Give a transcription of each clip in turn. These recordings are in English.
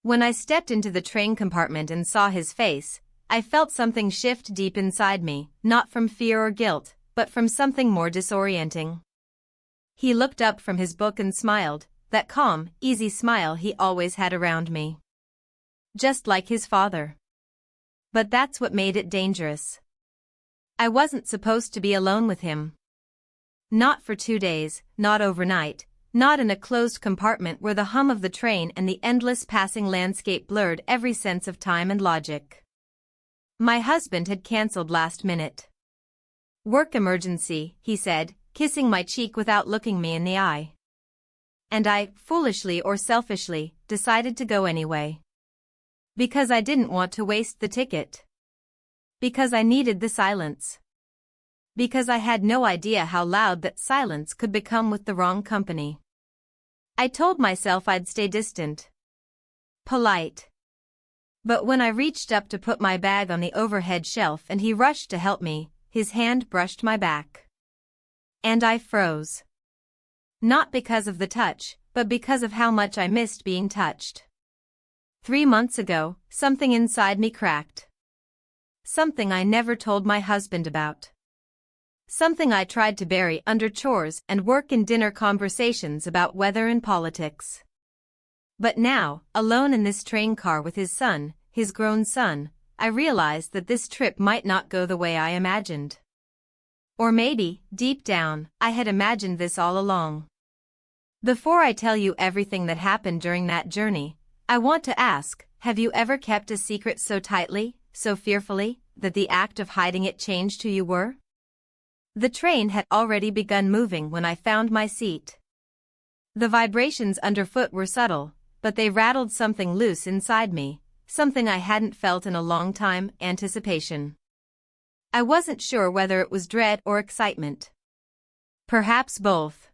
When I stepped into the train compartment and saw his face, I felt something shift deep inside me, not from fear or guilt, but from something more disorienting. He looked up from his book and smiled, that calm, easy smile he always had around me. Just like his father. But that's what made it dangerous. I wasn't supposed to be alone with him. Not for 2 days, not overnight, not in a closed compartment where the hum of the train and the endless passing landscape blurred every sense of time and logic. My husband had cancelled last minute. "Work emergency," he said, kissing my cheek without looking me in the eye. And I, foolishly or selfishly, decided to go anyway. Because I didn't want to waste the ticket. Because I needed the silence. Because I had no idea how loud that silence could become with the wrong company. I told myself I'd stay distant. Polite. But when I reached up to put my bag on the overhead shelf and he rushed to help me, his hand brushed my back. And I froze. Not because of the touch, but because of how much I missed being touched. 3 months ago, something inside me cracked. Something I never told my husband about. Something I tried to bury under chores and work and dinner conversations about weather and politics. But now, alone in this train car with his son, his grown son, I realized that this trip might not go the way I imagined. Or maybe, deep down, I had imagined this all along. Before I tell you everything that happened during that journey, I want to ask, have you ever kept a secret so tightly, so fearfully, that the act of hiding it changed who you were? The train had already begun moving when I found my seat. The vibrations underfoot were subtle, but they rattled something loose inside me, something I hadn't felt in a long time, anticipation. I wasn't sure whether it was dread or excitement. Perhaps both.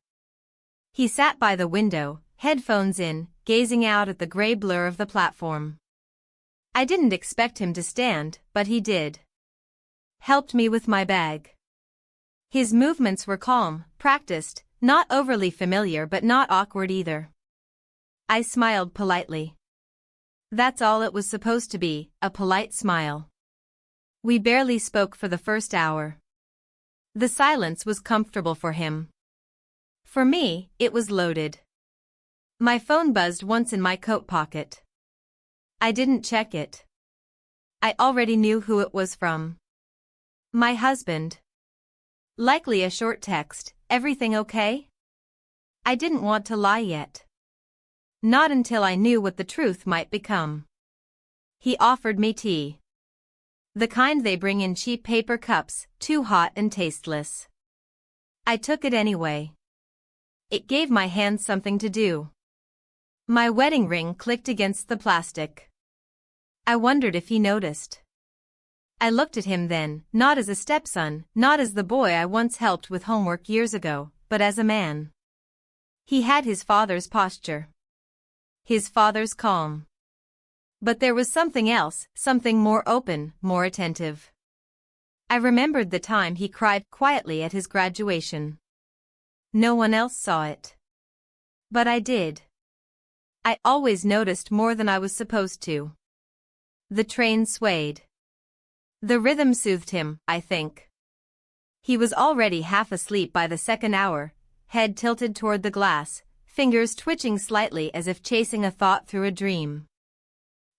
He sat by the window, headphones in, gazing out at the gray blur of the platform. I didn't expect him to stand, but he did. Helped me with my bag. His movements were calm, practiced, not overly familiar but not awkward either. I smiled politely. That's all it was supposed to be, a polite smile. We barely spoke for the first hour. The silence was comfortable for him. For me, it was loaded. My phone buzzed once in my coat pocket. I didn't check it. I already knew who it was from. My husband. Likely a short text, "Everything okay?" I didn't want to lie yet. Not until I knew what the truth might become. He offered me tea. The kind they bring in cheap paper cups, too hot and tasteless. I took it anyway. It gave my hands something to do. My wedding ring clicked against the plastic. I wondered if he noticed. I looked at him then, not as a stepson, not as the boy I once helped with homework years ago, but as a man. He had his father's posture. His father's calm. But there was something else, something more open, more attentive. I remembered the time he cried quietly at his graduation. No one else saw it. But I did. I always noticed more than I was supposed to. The train swayed. The rhythm soothed him, I think. He was already half asleep by the second hour, head tilted toward the glass, fingers twitching slightly as if chasing a thought through a dream.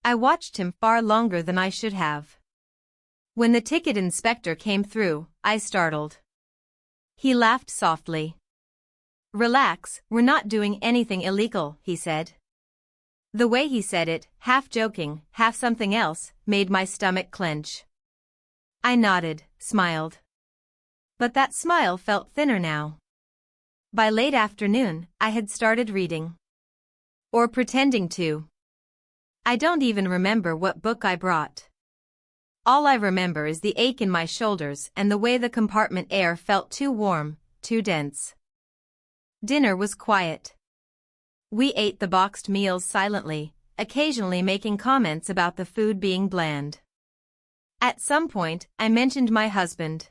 I watched him far longer than I should have. When the ticket inspector came through, I startled. He laughed softly. "Relax, we're not doing anything illegal," he said. The way he said it, half joking, half something else, made my stomach clench. I nodded, smiled. But that smile felt thinner now. By late afternoon, I had started reading. Or pretending to. I don't even remember what book I brought. All I remember is the ache in my shoulders and the way the compartment air felt too warm, too dense. Dinner was quiet. We ate the boxed meals silently, occasionally making comments about the food being bland. At some point, I mentioned my husband.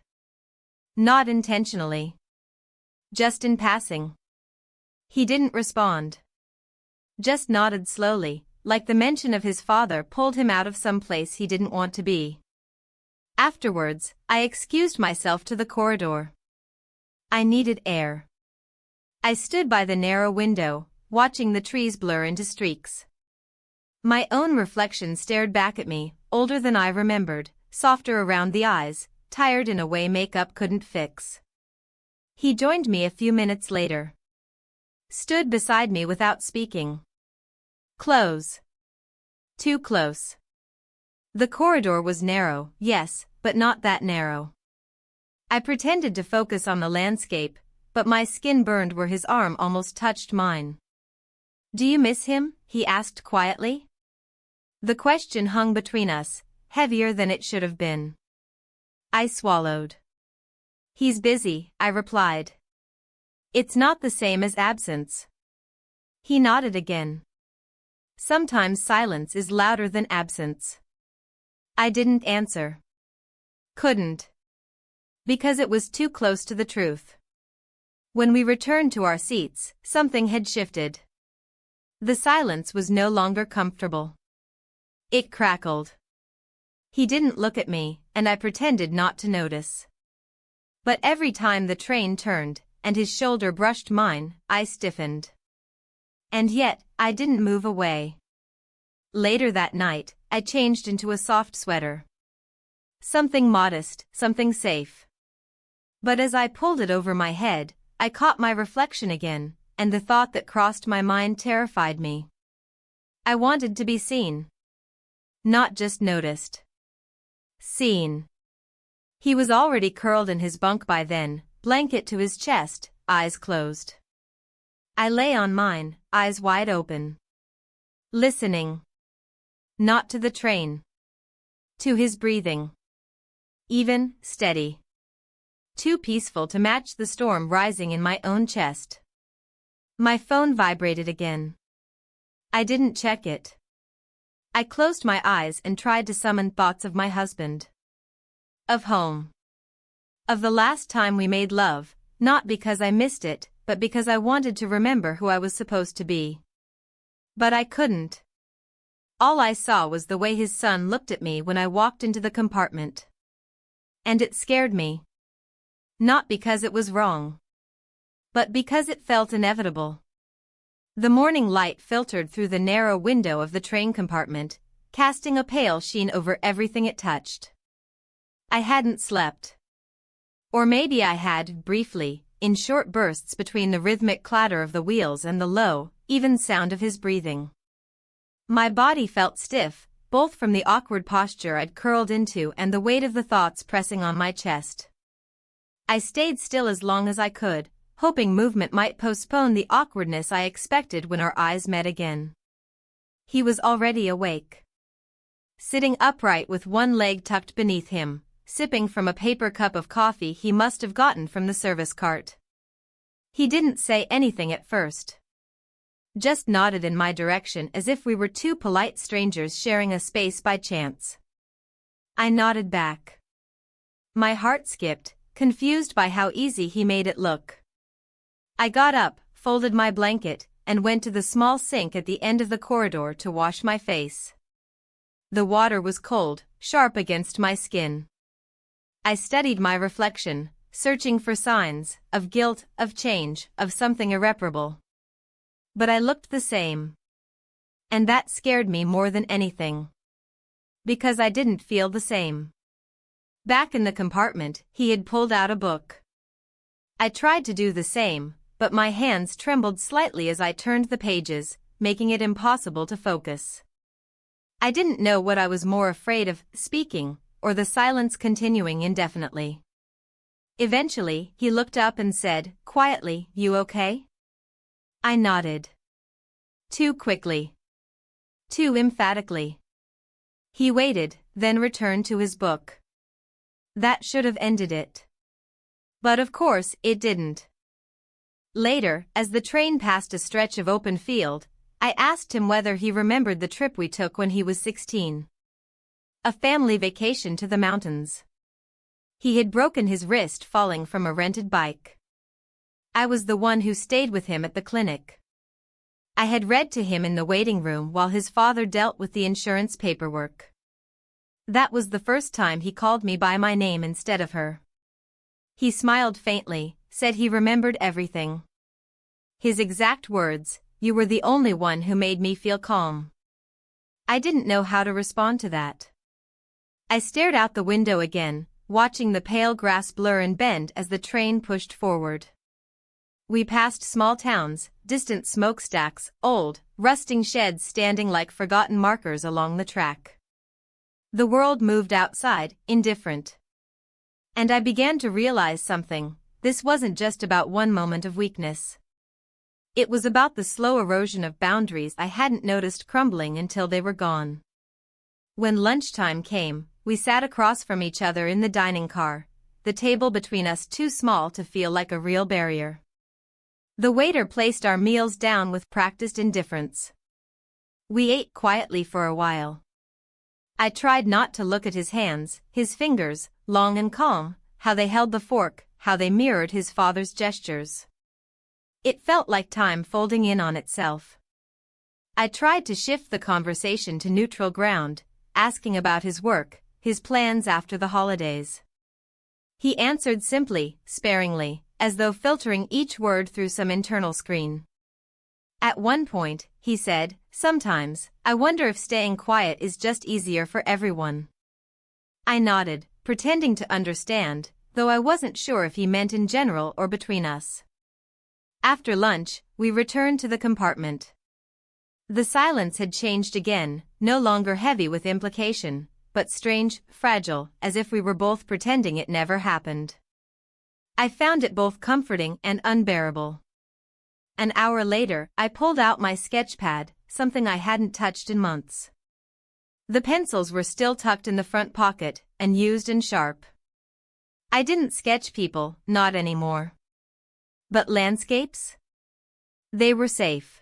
Not intentionally. Just in passing. He didn't respond. Just nodded slowly, like the mention of his father pulled him out of some place he didn't want to be. Afterwards, I excused myself to the corridor. I needed air. I stood by the narrow window, watching the trees blur into streaks. My own reflection stared back at me, older than I remembered, softer around the eyes, tired in a way makeup couldn't fix. He joined me a few minutes later. Stood beside me without speaking. Close. Too close. The corridor was narrow, yes, but not that narrow. I pretended to focus on the landscape, but my skin burned where his arm almost touched mine. "Do you miss him?" he asked quietly. The question hung between us, heavier than it should have been. I swallowed. "He's busy," I replied. "It's not the same as absence." He nodded again. Sometimes silence is louder than absence. I didn't answer. Couldn't. Because it was too close to the truth. When we returned to our seats, something had shifted. The silence was no longer comfortable. It crackled. He didn't look at me, and I pretended not to notice. But every time the train turned, and his shoulder brushed mine, I stiffened. And yet, I didn't move away. Later that night, I changed into a soft sweater. Something modest, something safe. But as I pulled it over my head, I caught my reflection again, and the thought that crossed my mind terrified me. I wanted to be seen. Not just noticed. Seen. He was already curled in his bunk by then, blanket to his chest, eyes closed. I lay on mine, eyes wide open. Listening. Not to the train. To his breathing. Even, steady. Too peaceful to match the storm rising in my own chest. My phone vibrated again. I didn't check it. I closed my eyes and tried to summon thoughts of my husband. Of home. Of the last time we made love, not because I missed it, but because I wanted to remember who I was supposed to be. But I couldn't. All I saw was the way his son looked at me when I walked into the compartment. And it scared me. Not because it was wrong. But because it felt inevitable. The morning light filtered through the narrow window of the train compartment, casting a pale sheen over everything it touched. I hadn't slept. Or maybe I had, briefly, in short bursts between the rhythmic clatter of the wheels and the low, even sound of his breathing. My body felt stiff, both from the awkward posture I'd curled into and the weight of the thoughts pressing on my chest. I stayed still as long as I could, hoping movement might postpone the awkwardness I expected when our eyes met again. He was already awake. Sitting upright with one leg tucked beneath him, sipping from a paper cup of coffee he must have gotten from the service cart. He didn't say anything at first. Just nodded in my direction as if we were two polite strangers sharing a space by chance. I nodded back. My heart skipped, confused by how easy he made it look. I got up, folded my blanket, and went to the small sink at the end of the corridor to wash my face. The water was cold, sharp against my skin. I studied my reflection, searching for signs of guilt, of change, of something irreparable. But I looked the same. And that scared me more than anything. Because I didn't feel the same. Back in the compartment, he had pulled out a book. I tried to do the same, but my hands trembled slightly as I turned the pages, making it impossible to focus. I didn't know what I was more afraid of, speaking, or the silence continuing indefinitely. Eventually, he looked up and said, quietly, "You okay?" I nodded. Too quickly. Too emphatically. He waited, then returned to his book. That should have ended it. But of course, it didn't. Later, as the train passed a stretch of open field, I asked him whether he remembered the trip we took when he was 16. A family vacation to the mountains. He had broken his wrist falling from a rented bike. I was the one who stayed with him at the clinic. I had read to him in the waiting room while his father dealt with the insurance paperwork. That was the first time he called me by my name instead of her. He smiled faintly, said he remembered everything. His exact words, "You were the only one who made me feel calm." I didn't know how to respond to that. I stared out the window again, watching the pale grass blur and bend as the train pushed forward. We passed small towns, distant smokestacks, old, rusting sheds standing like forgotten markers along the track. The world moved outside, indifferent. And I began to realize something: this wasn't just about one moment of weakness. It was about the slow erosion of boundaries I hadn't noticed crumbling until they were gone. When lunchtime came, we sat across from each other in the dining car, the table between us too small to feel like a real barrier. The waiter placed our meals down with practiced indifference. We ate quietly for a while. I tried not to look at his hands, his fingers, long and calm, how they held the fork, how they mirrored his father's gestures. It felt like time folding in on itself. I tried to shift the conversation to neutral ground, asking about his work, his plans after the holidays. He answered simply, sparingly, as though filtering each word through some internal screen. At one point, he said, "Sometimes, I wonder if staying quiet is just easier for everyone." I nodded, pretending to understand, though I wasn't sure if he meant in general or between us. After lunch, we returned to the compartment. The silence had changed again, no longer heavy with implication, but strange, fragile, as if we were both pretending it never happened. I found it both comforting and unbearable. An hour later, I pulled out my sketch pad, something I hadn't touched in months. The pencils were still tucked in the front pocket, and used and sharp. I didn't sketch people, not anymore. But landscapes? They were safe.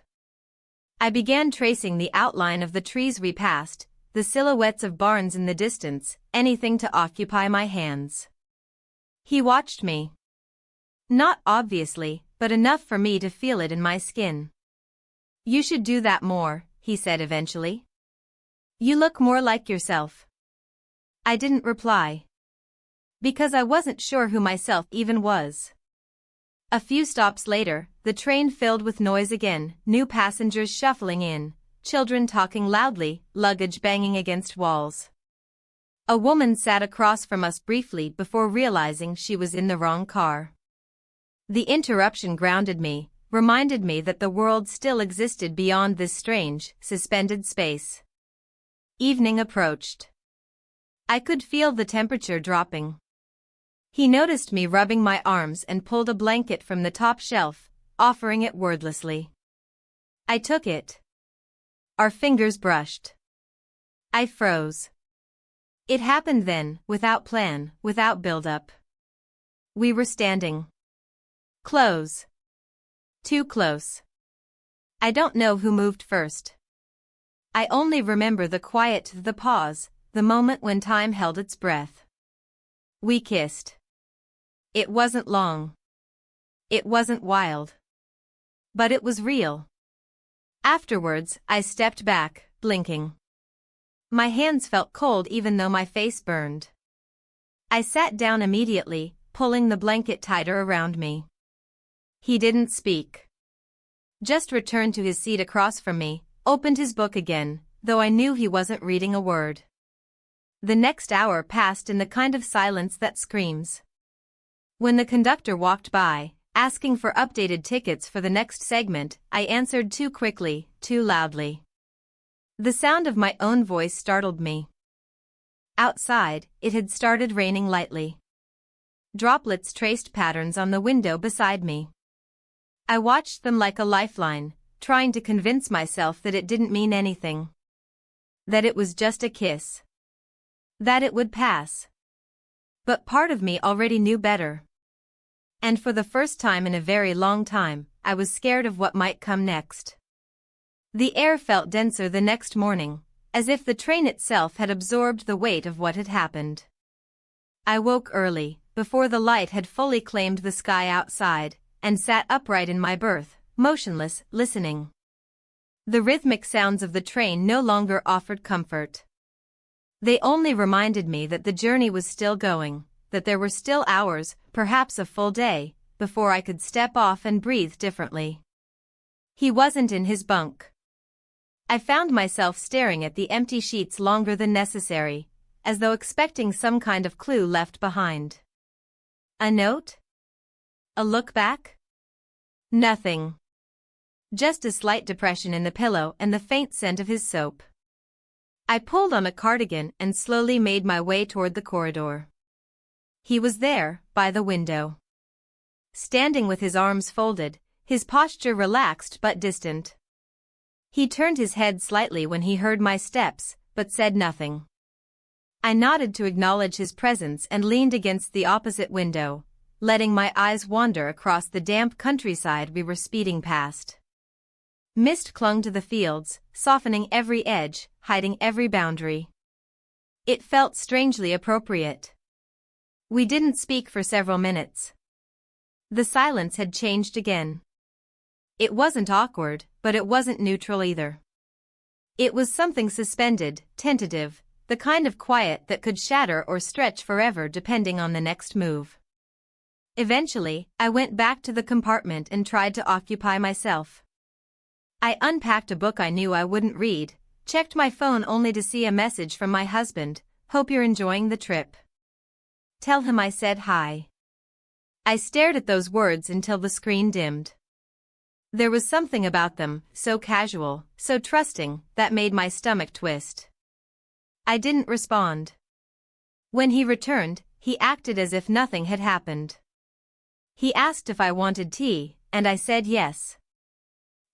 I began tracing the outline of the trees we passed, the silhouettes of barns in the distance, anything to occupy my hands. He watched me. Not obviously, but enough for me to feel it in my skin. "You should do that more," he said eventually. "You look more like yourself." I didn't reply. Because I wasn't sure who myself even was. A few stops later, the train filled with noise again, new passengers shuffling in, children talking loudly, luggage banging against walls. A woman sat across from us briefly before realizing she was in the wrong car. The interruption grounded me, reminded me that the world still existed beyond this strange, suspended space. Evening approached. I could feel the temperature dropping. He noticed me rubbing my arms and pulled a blanket from the top shelf, offering it wordlessly. I took it. Our fingers brushed. I froze. It happened then, without plan, without build-up. We were standing. Close. Too close. I don't know who moved first. I only remember the quiet, the pause, the moment when time held its breath. We kissed. It wasn't long. It wasn't wild. But it was real. Afterwards, I stepped back, blinking. My hands felt cold even though my face burned. I sat down immediately, pulling the blanket tighter around me. He didn't speak. Just returned to his seat across from me, opened his book again, though I knew he wasn't reading a word. The next hour passed in the kind of silence that screams. When the conductor walked by, asking for updated tickets for the next segment, I answered too quickly, too loudly. The sound of my own voice startled me. Outside, it had started raining lightly. Droplets traced patterns on the window beside me. I watched them like a lifeline, trying to convince myself that it didn't mean anything. That it was just a kiss. That it would pass. But part of me already knew better. And for the first time in a very long time, I was scared of what might come next. The air felt denser the next morning, as if the train itself had absorbed the weight of what had happened. I woke early, before the light had fully claimed the sky outside, and sat upright in my berth, motionless, listening. The rhythmic sounds of the train no longer offered comfort. They only reminded me that the journey was still going, that there were still hours, perhaps a full day, before I could step off and breathe differently. He wasn't in his bunk. I found myself staring at the empty sheets longer than necessary, as though expecting some kind of clue left behind. A note? A look back? Nothing. Just a slight depression in the pillow and the faint scent of his soap. I pulled on a cardigan and slowly made my way toward the corridor. He was there, by the window. Standing with his arms folded, his posture relaxed but distant. He turned his head slightly when he heard my steps, but said nothing. I nodded to acknowledge his presence and leaned against the opposite window, letting my eyes wander across the damp countryside we were speeding past. Mist clung to the fields, softening every edge, hiding every boundary. It felt strangely appropriate. We didn't speak for several minutes. The silence had changed again. It wasn't awkward, but it wasn't neutral either. It was something suspended, tentative, the kind of quiet that could shatter or stretch forever depending on the next move. Eventually, I went back to the compartment and tried to occupy myself. I unpacked a book I knew I wouldn't read, checked my phone only to see a message from my husband, "Hope you're enjoying the trip. Tell him I said hi." I stared at those words until the screen dimmed. There was something about them, so casual, so trusting, that made my stomach twist. I didn't respond. When he returned, he acted as if nothing had happened. He asked if I wanted tea, and I said yes.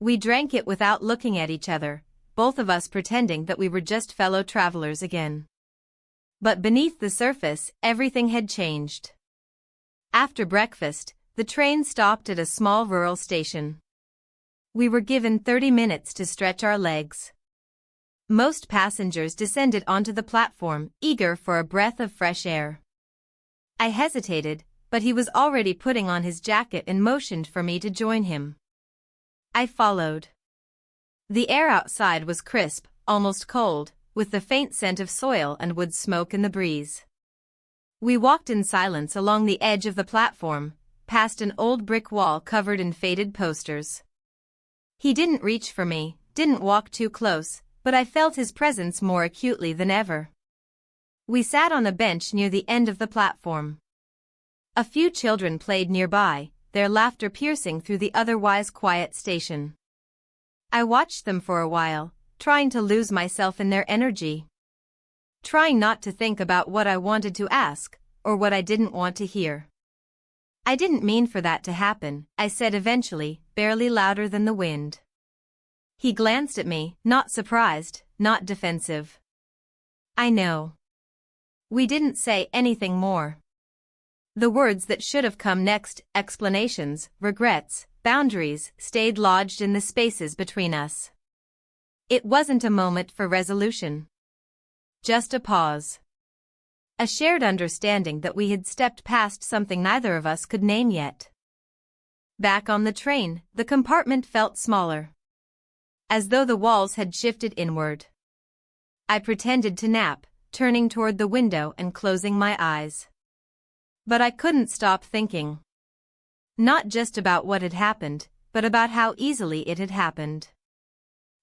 We drank it without looking at each other, both of us pretending that we were just fellow travelers again. But beneath the surface, everything had changed. After breakfast, the train stopped at a small rural station. We were given 30 minutes to stretch our legs. Most passengers descended onto the platform, eager for a breath of fresh air. I hesitated, but he was already putting on his jacket and motioned for me to join him. I followed. The air outside was crisp, almost cold, with the faint scent of soil and wood smoke in the breeze. We walked in silence along the edge of the platform, past an old brick wall covered in faded posters. He didn't reach for me, didn't walk too close, but I felt his presence more acutely than ever. We sat on a bench near the end of the platform. A few children played nearby, their laughter piercing through the otherwise quiet station. I watched them for a while, trying to lose myself in their energy. Trying not to think about what I wanted to ask, or what I didn't want to hear. "I didn't mean for that to happen," I said eventually, barely louder than the wind. He glanced at me, not surprised, not defensive. "I know." We didn't say anything more. The words that should have come next, explanations, regrets, boundaries, stayed lodged in the spaces between us. It wasn't a moment for resolution. Just a pause. A shared understanding that we had stepped past something neither of us could name yet. Back on the train, the compartment felt smaller. As though the walls had shifted inward. I pretended to nap, turning toward the window and closing my eyes. But I couldn't stop thinking. Not just about what had happened, but about how easily it had happened.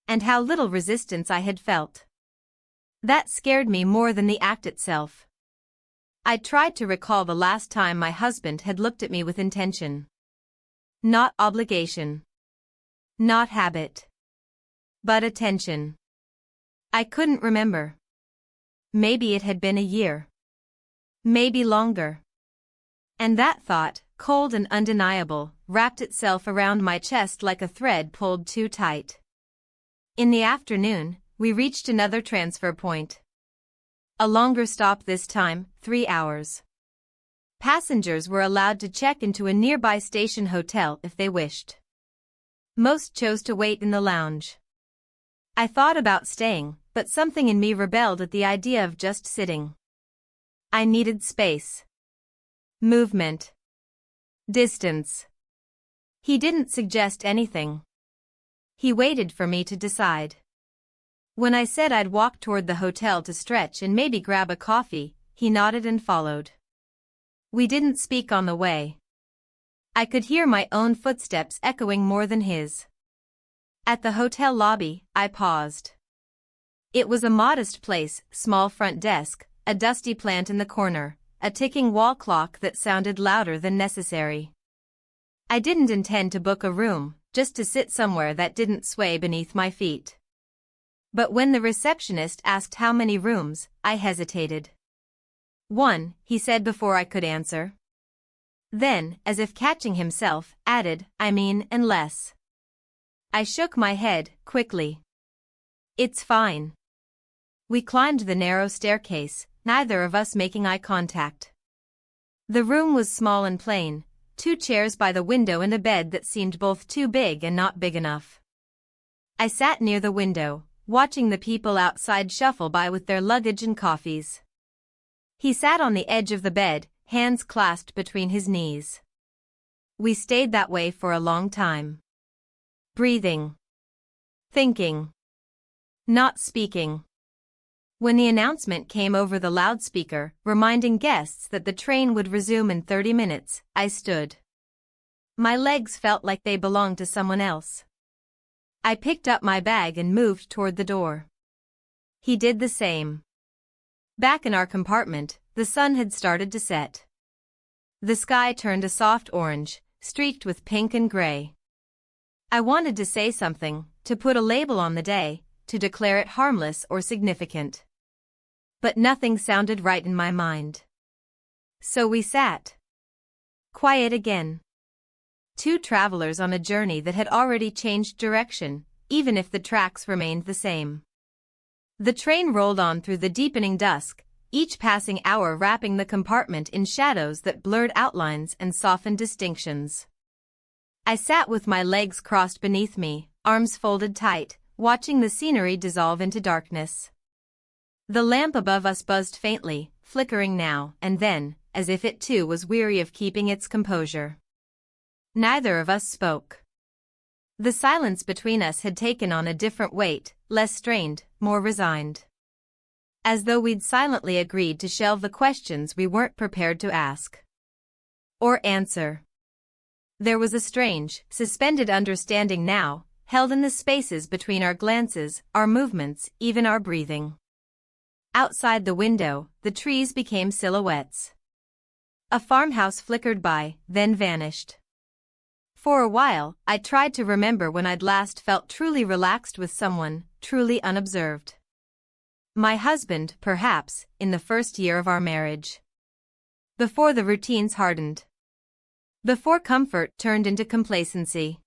And how little resistance I had felt. That scared me more than the act itself. I tried to recall the last time my husband had looked at me with intention. Not obligation. Not habit. But attention. I couldn't remember. Maybe it had been a year. Maybe longer. And that thought, cold and undeniable, wrapped itself around my chest like a thread pulled too tight. In the afternoon, we reached another transfer point. A longer stop this time, 3 hours. Passengers were allowed to check into a nearby station hotel if they wished. Most chose to wait in the lounge. I thought about staying, but something in me rebelled at the idea of just sitting. I needed space. Movement. Distance. He didn't suggest anything. He waited for me to decide. When I said I'd walk toward the hotel to stretch and maybe grab a coffee, he nodded and followed. We didn't speak on the way. I could hear my own footsteps echoing more than his. At the hotel lobby, I paused. It was a modest place, small front desk, a dusty plant in the corner, a ticking wall clock that sounded louder than necessary. I didn't intend to book a room, just to sit somewhere that didn't sway beneath my feet. But when the receptionist asked how many rooms, I hesitated. "One," he said before I could answer. Then, as if catching himself, added, "unless." I shook my head, quickly. "It's fine." We climbed the narrow staircase, neither of us making eye contact. The room was small and plain, 2 chairs by the window and a bed that seemed both too big and not big enough. I sat near the window, watching the people outside shuffle by with their luggage and coffees. He sat on the edge of the bed, hands clasped between his knees. We stayed that way for a long time. Breathing. Thinking. Not speaking. When the announcement came over the loudspeaker, reminding guests that the train would resume in 30 minutes, I stood. My legs felt like they belonged to someone else. I picked up my bag and moved toward the door. He did the same. Back in our compartment, the sun had started to set. The sky turned a soft orange, streaked with pink and gray. I wanted to say something, to put a label on the day, to declare it harmless or significant. But nothing sounded right in my mind. So we sat. Quiet again. 2 travelers on a journey that had already changed direction, even if the tracks remained the same. The train rolled on through the deepening dusk, each passing hour wrapping the compartment in shadows that blurred outlines and softened distinctions. I sat with my legs crossed beneath me, arms folded tight, watching the scenery dissolve into darkness. The lamp above us buzzed faintly, flickering now and then, as if it too was weary of keeping its composure. Neither of us spoke. The silence between us had taken on a different weight, less strained, more resigned. As though we'd silently agreed to shelve the questions we weren't prepared to ask. Or answer. There was a strange, suspended understanding now, held in the spaces between our glances, our movements, even our breathing. Outside the window, the trees became silhouettes. A farmhouse flickered by, then vanished. For a while, I tried to remember when I'd last felt truly relaxed with someone, truly unobserved. My husband, perhaps, in the first year of our marriage. Before the routines hardened. Before comfort turned into complacency.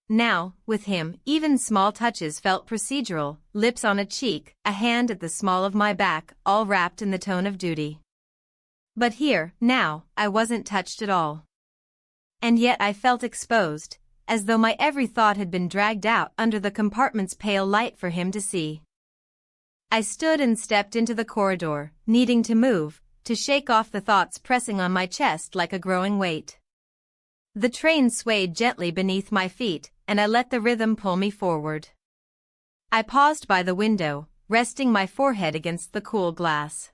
Now, with him, even small touches felt procedural, lips on a cheek, a hand at the small of my back, all wrapped in the tone of duty. But here, now, I wasn't touched at all. And yet I felt exposed, as though my every thought had been dragged out under the compartment's pale light for him to see. I stood and stepped into the corridor, needing to move, to shake off the thoughts pressing on my chest like a growing weight. The train swayed gently beneath my feet, and I let the rhythm pull me forward. I paused by the window, resting my forehead against the cool glass.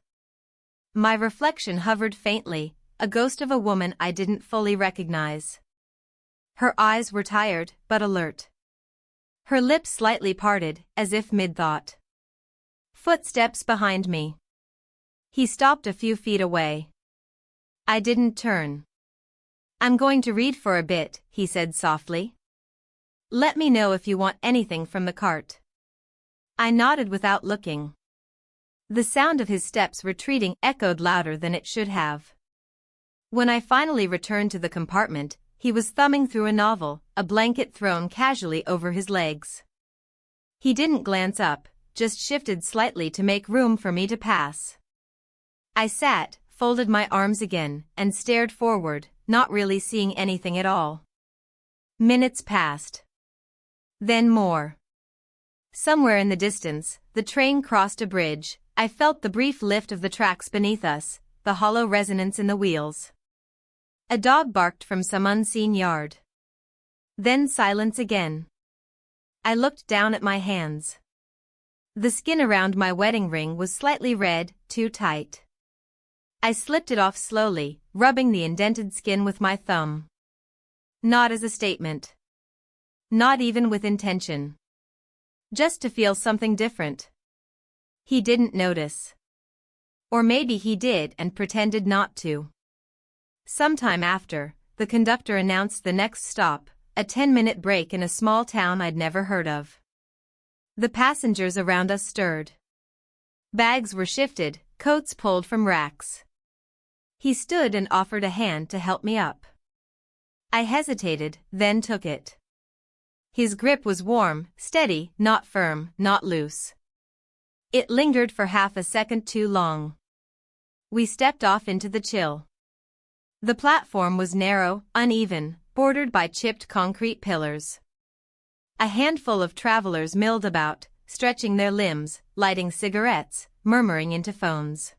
My reflection hovered faintly, a ghost of a woman I didn't fully recognize. Her eyes were tired, but alert. Her lips slightly parted, as if mid-thought. Footsteps behind me. He stopped a few feet away. I didn't turn. "I'm going to read for a bit," he said softly. "Let me know if you want anything from the cart." I nodded without looking. The sound of his steps retreating echoed louder than it should have. When I finally returned to the compartment, he was thumbing through a novel, a blanket thrown casually over his legs. He didn't glance up, just shifted slightly to make room for me to pass. I sat, folded my arms again, and stared forward, not really seeing anything at all. Minutes passed. Then more. Somewhere in the distance, the train crossed a bridge. I felt the brief lift of the tracks beneath us, the hollow resonance in the wheels. A dog barked from some unseen yard. Then silence again. I looked down at my hands. The skin around my wedding ring was slightly red, too tight. I slipped it off slowly, rubbing the indented skin with my thumb. Not as a statement. Not even with intention. Just to feel something different. He didn't notice. Or maybe he did and pretended not to. Sometime after, the conductor announced the next stop, a 10-minute break in a small town I'd never heard of. The passengers around us stirred. Bags were shifted, coats pulled from racks. He stood and offered a hand to help me up. I hesitated, then took it. His grip was warm, steady, not firm, not loose. It lingered for half a second too long. We stepped off into the chill. The platform was narrow, uneven, bordered by chipped concrete pillars. A handful of travelers milled about, stretching their limbs, lighting cigarettes, murmuring into phones.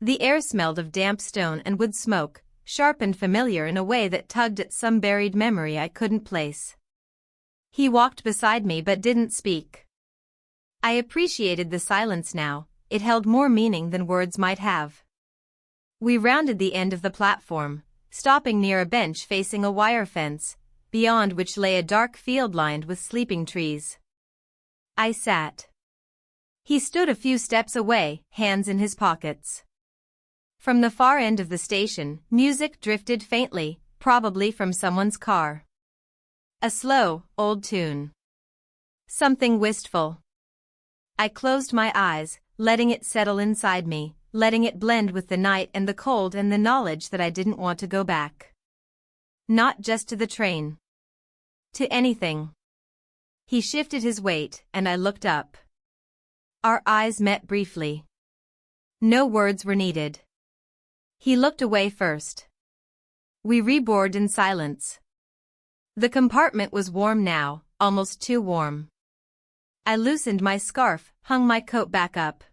The air smelled of damp stone and wood smoke, sharp and familiar in a way that tugged at some buried memory I couldn't place. He walked beside me but didn't speak. I appreciated the silence now, it held more meaning than words might have. We rounded the end of the platform, stopping near a bench facing a wire fence, beyond which lay a dark field lined with sleeping trees. I sat. He stood a few steps away, hands in his pockets. From the far end of the station, music drifted faintly, probably from someone's car. A slow, old tune. Something wistful. I closed my eyes, letting it settle inside me, letting it blend with the night and the cold and the knowledge that I didn't want to go back. Not just to the train. To anything. He shifted his weight, and I looked up. Our eyes met briefly. No words were needed. He looked away first. We reboarded in silence. The compartment was warm now, almost too warm. I loosened my scarf, hung my coat back up.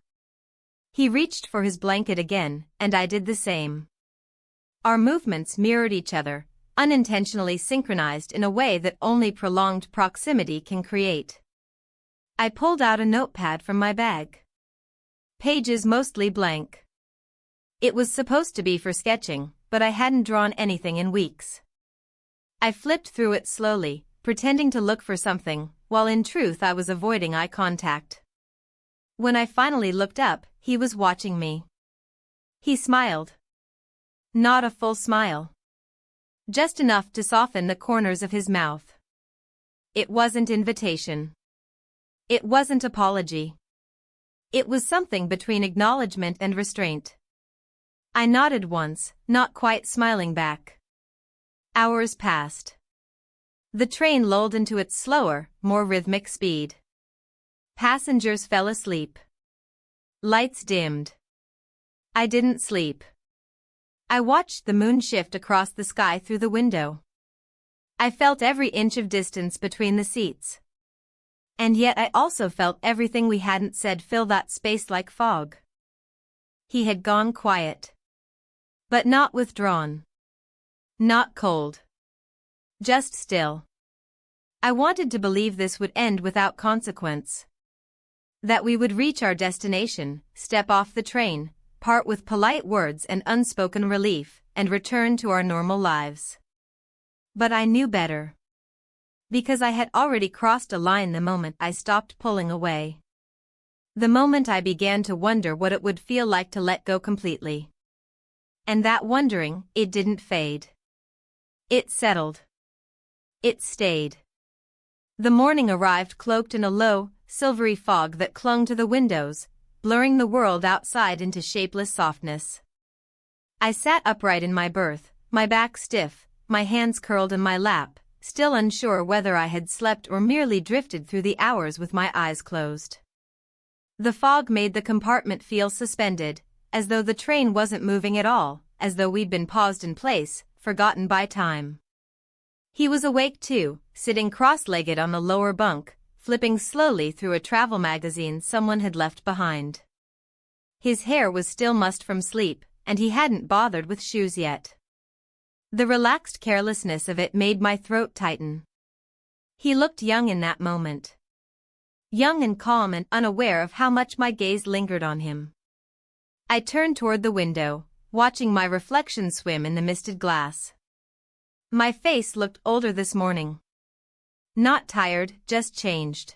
He reached for his blanket again, and I did the same. Our movements mirrored each other, unintentionally synchronized in a way that only prolonged proximity can create. I pulled out a notepad from my bag. Pages mostly blank. It was supposed to be for sketching, but I hadn't drawn anything in weeks. I flipped through it slowly, pretending to look for something, while in truth I was avoiding eye contact. When I finally looked up, he was watching me. He smiled. Not a full smile. Just enough to soften the corners of his mouth. It wasn't invitation. It wasn't apology. It was something between acknowledgement and restraint. I nodded once, not quite smiling back. Hours passed. The train lulled into its slower, more rhythmic speed. Passengers fell asleep. Lights dimmed. I didn't sleep. I watched the moon shift across the sky through the window. I felt every inch of distance between the seats. And yet I also felt everything we hadn't said fill that space like fog. He had gone quiet. But not withdrawn. Not cold. Just still. I wanted to believe this would end without consequence. That we would reach our destination, step off the train, part with polite words and unspoken relief, and return to our normal lives. But I knew better. Because I had already crossed a line the moment I stopped pulling away. The moment I began to wonder what it would feel like to let go completely. And that wondering, it didn't fade. It settled. It stayed. The morning arrived cloaked in a low, silvery fog that clung to the windows, blurring the world outside into shapeless softness. I sat upright in my berth, my back stiff, my hands curled in my lap, still unsure whether I had slept or merely drifted through the hours with my eyes closed. The fog made the compartment feel suspended, as though the train wasn't moving at all, as though we'd been paused in place, forgotten by time. He was awake too, sitting cross-legged on the lower bunk, flipping slowly through a travel magazine someone had left behind. His hair was still mussed from sleep, and he hadn't bothered with shoes yet. The relaxed carelessness of it made my throat tighten. He looked young in that moment. Young and calm and unaware of how much my gaze lingered on him. I turned toward the window, watching my reflection swim in the misted glass. My face looked older this morning. Not tired, just changed.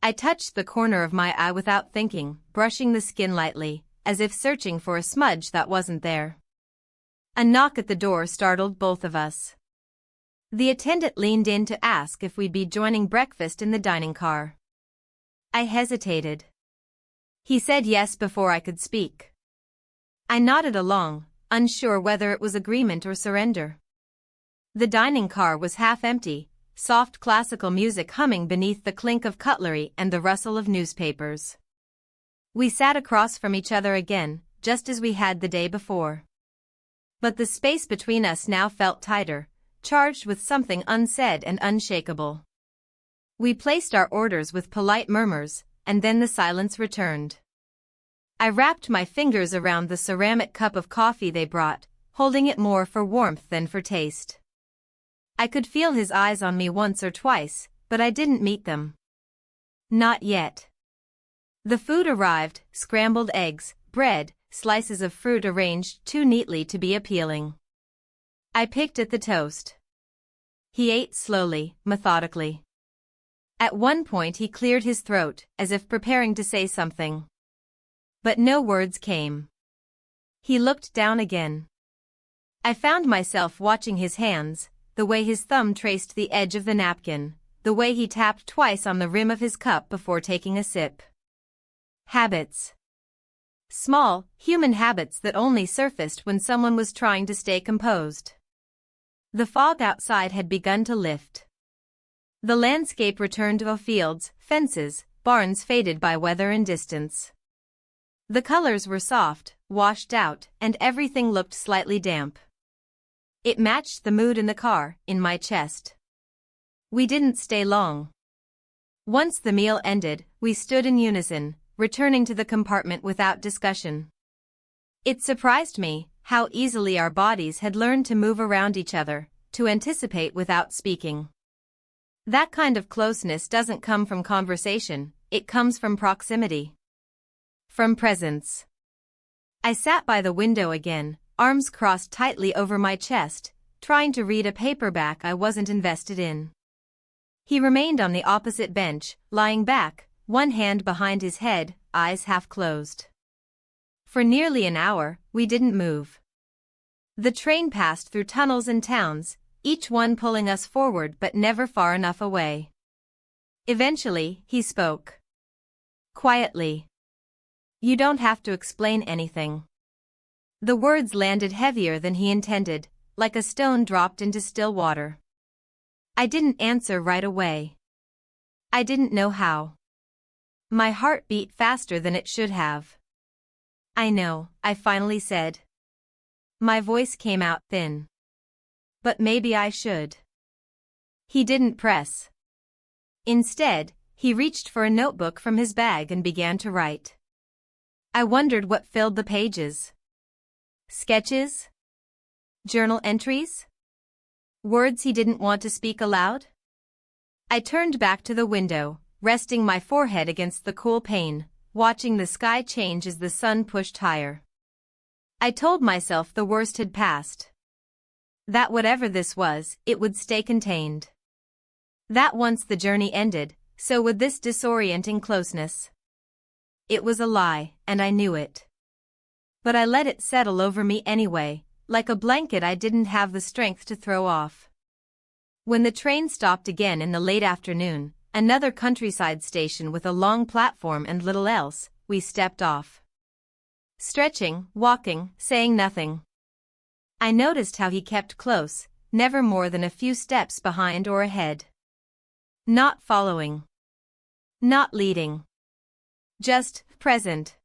I touched the corner of my eye without thinking, brushing the skin lightly, as if searching for a smudge that wasn't there. A knock at the door startled both of us. The attendant leaned in to ask if we'd be joining breakfast in the dining car. I hesitated. He said yes before I could speak. I nodded along, unsure whether it was agreement or surrender. The dining car was half empty, soft classical music humming beneath the clink of cutlery and the rustle of newspapers. We sat across from each other again, just as we had the day before. But the space between us now felt tighter, charged with something unsaid and unshakable. We placed our orders with polite murmurs, and then the silence returned. I wrapped my fingers around the ceramic cup of coffee they brought, holding it more for warmth than for taste. I could feel his eyes on me once or twice, but I didn't meet them. Not yet. The food arrived, scrambled eggs, bread, slices of fruit arranged too neatly to be appealing. I picked at the toast. He ate slowly, methodically. At one point he cleared his throat, as if preparing to say something. But no words came. He looked down again. I found myself watching his hands, the way his thumb traced the edge of the napkin, the way he tapped twice on the rim of his cup before taking a sip. Habits. Small, human habits that only surfaced when someone was trying to stay composed. The fog outside had begun to lift. The landscape returned to fields, fences, barns faded by weather and distance. The colors were soft, washed out, and everything looked slightly damp. It matched the mood in the car, in my chest. We didn't stay long. Once the meal ended, we stood in unison, returning to the compartment without discussion. It surprised me how easily our bodies had learned to move around each other, to anticipate without speaking. That kind of closeness doesn't come from conversation, it comes from proximity. From presence. I sat by the window again, arms crossed tightly over my chest, trying to read a paperback I wasn't invested in. He remained on the opposite bench, lying back, one hand behind his head, eyes half closed. For nearly an hour, we didn't move. The train passed through tunnels and towns, each one pulling us forward but never far enough away. Eventually, he spoke. Quietly. You don't have to explain anything. The words landed heavier than he intended, like a stone dropped into still water. I didn't answer right away. I didn't know how. My heart beat faster than it should have. I know, I finally said. My voice came out thin. But maybe I should. He didn't press. Instead, he reached for a notebook from his bag and began to write. I wondered what filled the pages. Sketches? Journal entries? Words he didn't want to speak aloud? I turned back to the window, resting my forehead against the cool pane, watching the sky change as the sun pushed higher. I told myself the worst had passed. That whatever this was, it would stay contained. That once the journey ended, so would this disorienting closeness. It was a lie, and I knew it. But I let it settle over me anyway, like a blanket I didn't have the strength to throw off. When the train stopped again in the late afternoon, another countryside station with a long platform and little else, we stepped off. Stretching, walking, saying nothing. I noticed how he kept close, never more than a few steps behind or ahead. Not following. Not leading. Just present.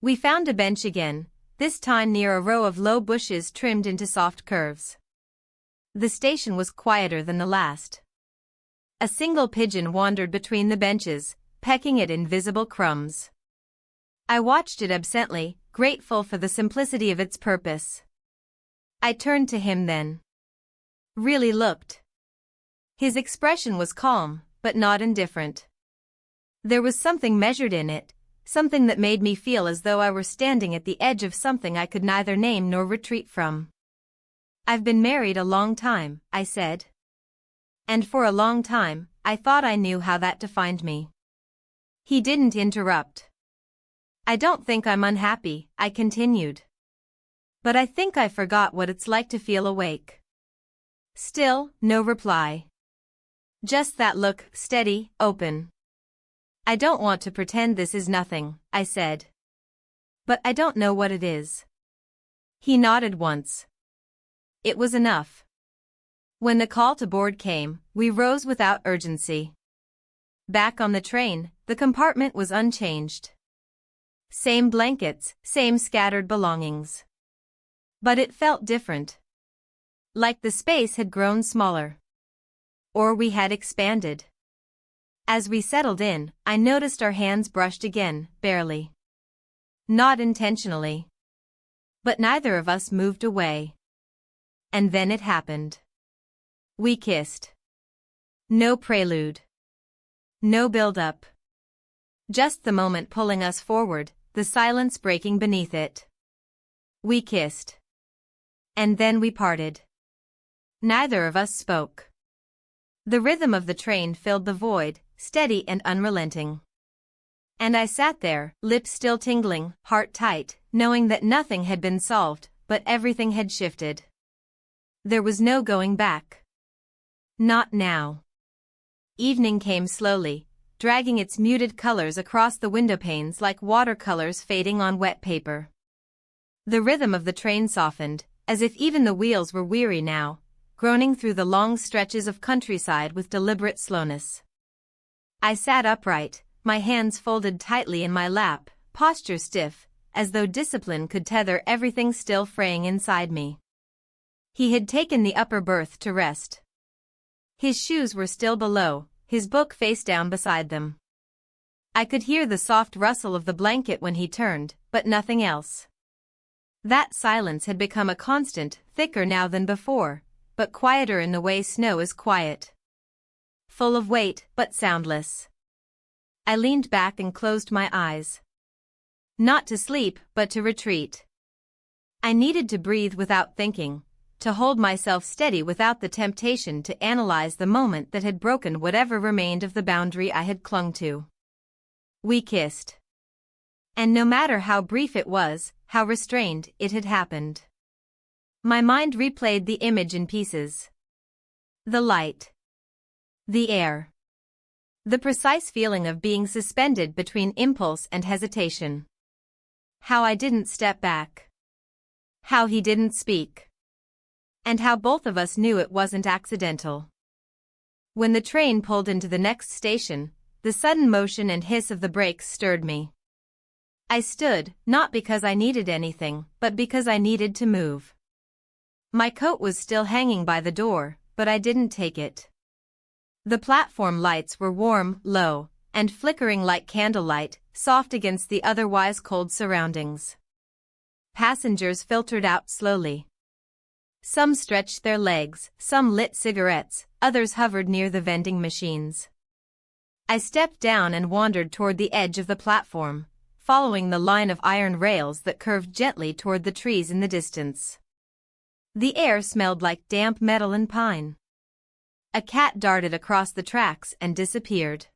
We found a bench again, this time near a row of low bushes trimmed into soft curves. The station was quieter than the last. A single pigeon wandered between the benches, pecking at invisible crumbs. I watched it absently, grateful for the simplicity of its purpose. I turned to him then. Really looked. His expression was calm, but not indifferent. There was something measured in it, something that made me feel as though I were standing at the edge of something I could neither name nor retreat from. "I've been married a long time," I said. "And for a long time, I thought I knew how that defined me." He didn't interrupt. "I don't think I'm unhappy," I continued. "But I think I forgot what it's like to feel awake." Still, no reply. Just that look, steady, open. "I don't want to pretend this is nothing," I said. "But I don't know what it is." He nodded once. It was enough. When the call to board came, we rose without urgency. Back on the train, the compartment was unchanged. Same blankets, same scattered belongings. But it felt different. Like the space had grown smaller. Or we had expanded. As we settled in, I noticed our hands brushed again, barely. Not intentionally. But neither of us moved away. And then it happened. We kissed. No prelude. No build-up. Just the moment pulling us forward, the silence breaking beneath it. We kissed. And then we parted. Neither of us spoke. The rhythm of the train filled the void, steady and unrelenting. And I sat there, lips still tingling, heart tight, knowing that nothing had been solved, but everything had shifted. There was no going back. Not now. Evening came slowly, dragging its muted colors across the windowpanes like watercolors fading on wet paper. The rhythm of the train softened, as if even the wheels were weary now, groaning through the long stretches of countryside with deliberate slowness. I sat upright, my hands folded tightly in my lap, posture stiff, as though discipline could tether everything still fraying inside me. He had taken the upper berth to rest. His shoes were still below, his book face down beside them. I could hear the soft rustle of the blanket when he turned, but nothing else. That silence had become a constant, thicker now than before, but quieter in the way snow is quiet. Full of weight, but soundless. I leaned back and closed my eyes. Not to sleep, but to retreat. I needed to breathe without thinking, to hold myself steady without the temptation to analyze the moment that had broken whatever remained of the boundary I had clung to. We kissed. And no matter how brief it was, how restrained, it had happened. My mind replayed the image in pieces. The light. The air. The precise feeling of being suspended between impulse and hesitation. How I didn't step back. How he didn't speak. And how both of us knew it wasn't accidental. When the train pulled into the next station, the sudden motion and hiss of the brakes stirred me. I stood, not because I needed anything, but because I needed to move. My coat was still hanging by the door, but I didn't take it. The platform lights were warm, low, and flickering like candlelight, soft against the otherwise cold surroundings. Passengers filtered out slowly. Some stretched their legs, some lit cigarettes, others hovered near the vending machines. I stepped down and wandered toward the edge of the platform, following the line of iron rails that curved gently toward the trees in the distance. The air smelled like damp metal and pine. A cat darted across the tracks and disappeared.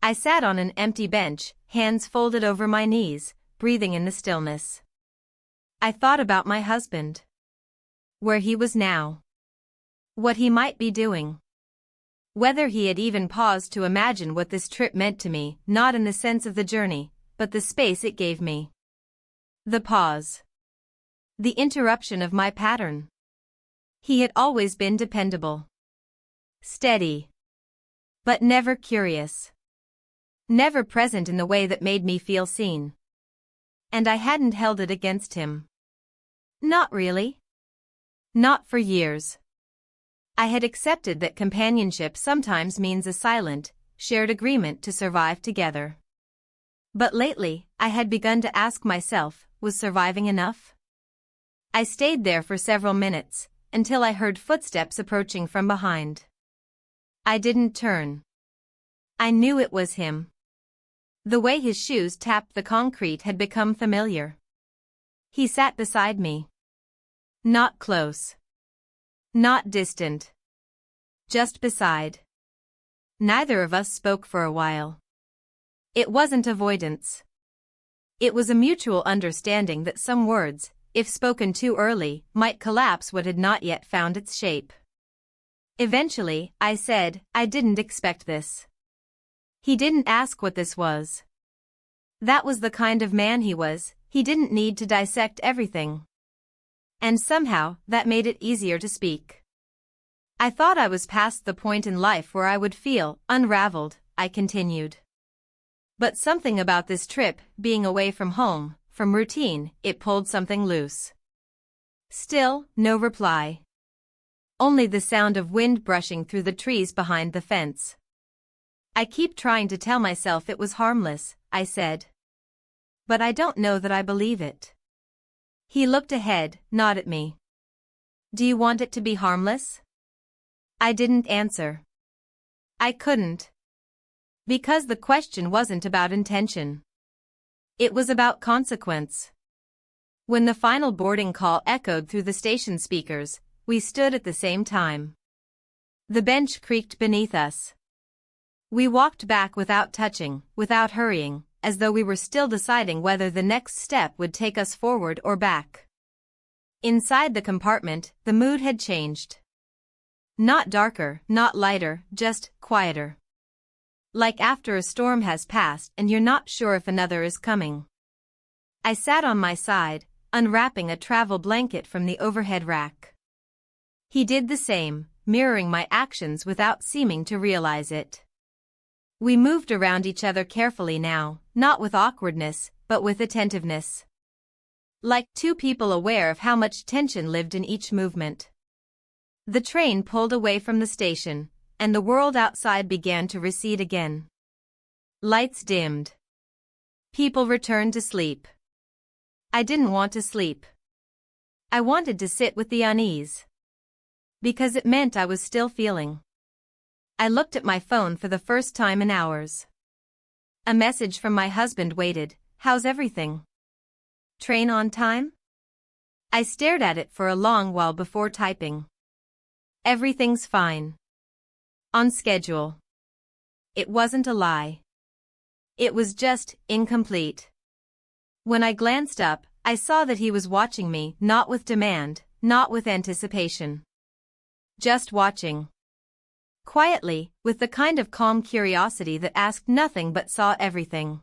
I sat on an empty bench, hands folded over my knees, breathing in the stillness. I thought about my husband. Where he was now. What he might be doing. Whether he had even paused to imagine what this trip meant to me, not in the sense of the journey, but the space it gave me. The pause. The interruption of my pattern. He had always been dependable. Steady. But never curious. Never present in the way that made me feel seen. And I hadn't held it against him. Not really. Not for years. I had accepted that companionship sometimes means a silent, shared agreement to survive together. But lately, I had begun to ask myself, was surviving enough? I stayed there for several minutes, until I heard footsteps approaching from behind. I didn't turn. I knew it was him. The way his shoes tapped the concrete had become familiar. He sat beside me. Not close. Not distant. Just beside. Neither of us spoke for a while. It wasn't avoidance. It was a mutual understanding that some words, if spoken too early, might collapse what had not yet found its shape. Eventually, I said, I didn't expect this. He didn't ask what this was. That was the kind of man he was, he didn't need to dissect everything. And somehow, that made it easier to speak. I thought I was past the point in life where I would feel unraveled, I continued. But something about this trip, being away from home, from routine, it pulled something loose. Still, no reply. Only the sound of wind brushing through the trees behind the fence. I keep trying to tell myself it was harmless, I said. But I don't know that I believe it. He looked ahead, not at me. Do you want it to be harmless? I didn't answer. I couldn't. Because the question wasn't about intention. It was about consequence. When the final boarding call echoed through the station speakers, we stood at the same time. The bench creaked beneath us. We walked back without touching, without hurrying, as though we were still deciding whether the next step would take us forward or back. Inside the compartment, the mood had changed. Not darker, not lighter, just quieter. Like after a storm has passed and you're not sure if another is coming. I sat on my side, unwrapping a travel blanket from the overhead rack. He did the same, mirroring my actions without seeming to realize it. We moved around each other carefully now, not with awkwardness, but with attentiveness. Like two people aware of how much tension lived in each movement. The train pulled away from the station, and the world outside began to recede again. Lights dimmed. People returned to sleep. I didn't want to sleep. I wanted to sit with the unease. Because it meant I was still feeling. I looked at my phone for the first time in hours. A message from my husband waited, "How's everything? Train on time?" I stared at it for a long while before typing. "Everything's fine. On schedule." It wasn't a lie. It was just incomplete. When I glanced up, I saw that he was watching me, not with demand, not with anticipation. Just watching. Quietly, with the kind of calm curiosity that asked nothing but saw everything.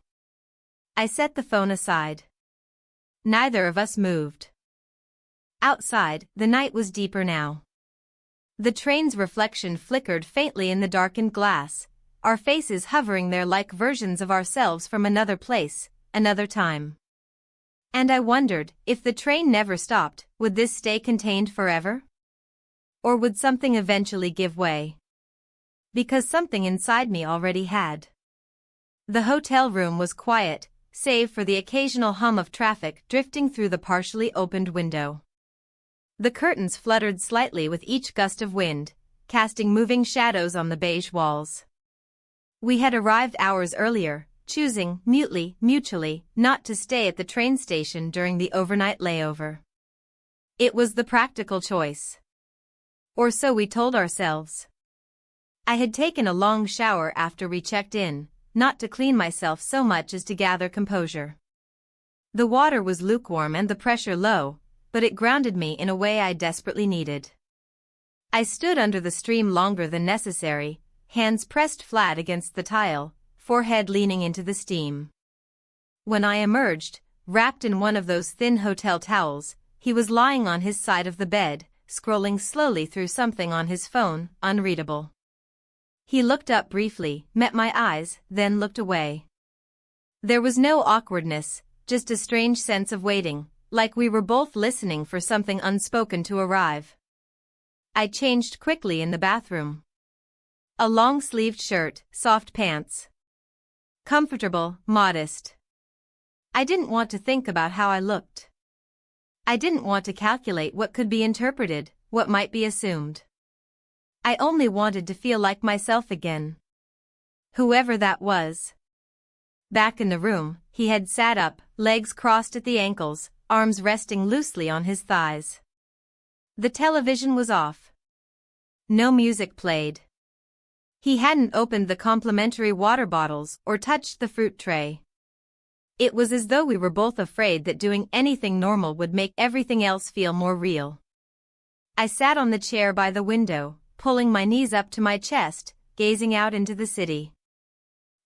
I set the phone aside. Neither of us moved. Outside, the night was deeper now. The train's reflection flickered faintly in the darkened glass, our faces hovering there like versions of ourselves from another place, another time. And I wondered, if the train never stopped, would this stay contained forever? Or would something eventually give way? Because something inside me already had. The hotel room was quiet, save for the occasional hum of traffic drifting through the partially opened window. The curtains fluttered slightly with each gust of wind, casting moving shadows on the beige walls. We had arrived hours earlier, choosing, mutually, not to stay at the train station during the overnight layover. It was the practical choice. Or so we told ourselves. I had taken a long shower after we checked in, not to clean myself so much as to gather composure. The water was lukewarm and the pressure low, but it grounded me in a way I desperately needed. I stood under the stream longer than necessary, hands pressed flat against the tile, forehead leaning into the steam. When I emerged, wrapped in one of those thin hotel towels, he was lying on his side of the bed, scrolling slowly through something on his phone, unreadable. He looked up briefly, met my eyes, then looked away. There was no awkwardness, just a strange sense of waiting, like we were both listening for something unspoken to arrive. I changed quickly in the bathroom. A long-sleeved shirt, soft pants. Comfortable, modest. I didn't want to think about how I looked. I didn't want to calculate what could be interpreted, what might be assumed. I only wanted to feel like myself again. Whoever that was. Back in the room, he had sat up, legs crossed at the ankles, arms resting loosely on his thighs. The television was off. No music played. He hadn't opened the complimentary water bottles or touched the fruit tray. It was as though we were both afraid that doing anything normal would make everything else feel more real. I sat on the chair by the window, pulling my knees up to my chest, gazing out into the city.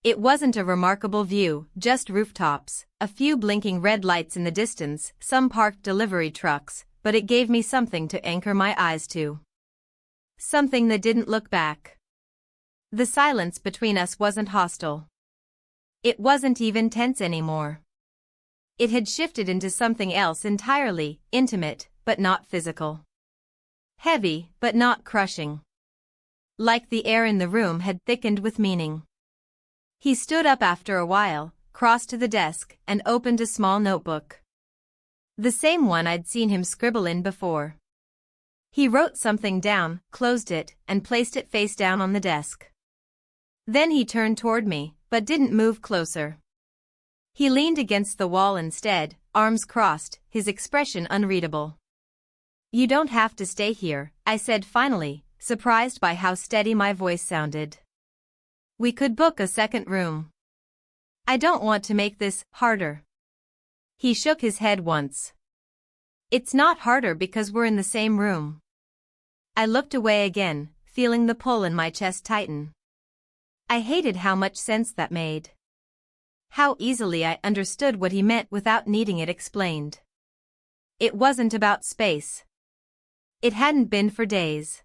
It wasn't a remarkable view, just rooftops, a few blinking red lights in the distance, some parked delivery trucks, but it gave me something to anchor my eyes to. Something that didn't look back. The silence between us wasn't hostile. It wasn't even tense anymore. It had shifted into something else entirely, intimate, but not physical. Heavy, but not crushing. Like the air in the room had thickened with meaning. He stood up after a while, crossed to the desk, and opened a small notebook. The same one I'd seen him scribble in before. He wrote something down, closed it, and placed it face down on the desk. Then he turned toward me, but didn't move closer. He leaned against the wall instead, arms crossed, his expression unreadable. "You don't have to stay here," I said finally, surprised by how steady my voice sounded. "We could book a second room. I don't want to make this harder." He shook his head once. "It's not harder because we're in the same room." I looked away again, feeling the pull in my chest tighten. I hated how much sense that made. How easily I understood what he meant without needing it explained. It wasn't about space. It hadn't been for days.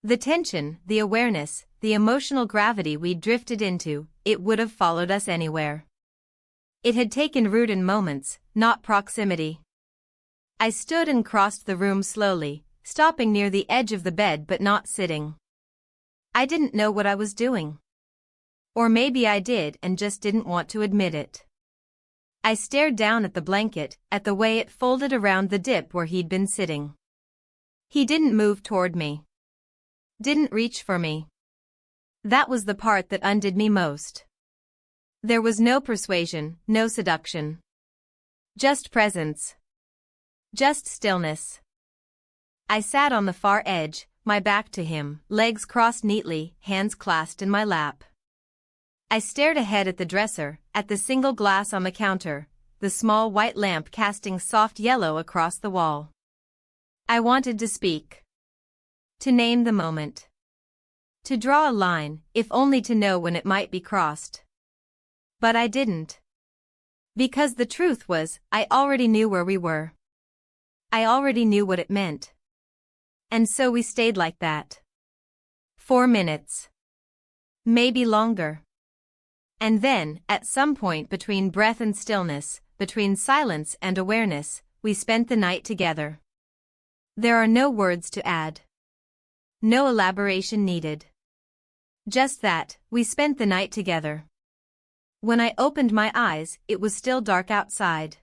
The tension, the awareness, the emotional gravity we'd drifted into, it would have followed us anywhere. It had taken root in moments, not proximity. I stood and crossed the room slowly, stopping near the edge of the bed but not sitting. I didn't know what I was doing. Or maybe I did and just didn't want to admit it. I stared down at the blanket, at the way it folded around the dip where he'd been sitting. He didn't move toward me. Didn't reach for me. That was the part that undid me most. There was no persuasion, no seduction. Just presence. Just stillness. I sat on the far edge, my back to him, legs crossed neatly, hands clasped in my lap. I stared ahead at the dresser, at the single glass on the counter, the small white lamp casting soft yellow across the wall. I wanted to speak. To name the moment. To draw a line, if only to know when it might be crossed. But I didn't. Because the truth was, I already knew where we were. I already knew what it meant. And so we stayed like that. 4 minutes. Maybe longer. And then, at some point between breath and stillness, between silence and awareness, we spent the night together. There are no words to add. No elaboration needed. Just that, we spent the night together. When I opened my eyes, it was still dark outside.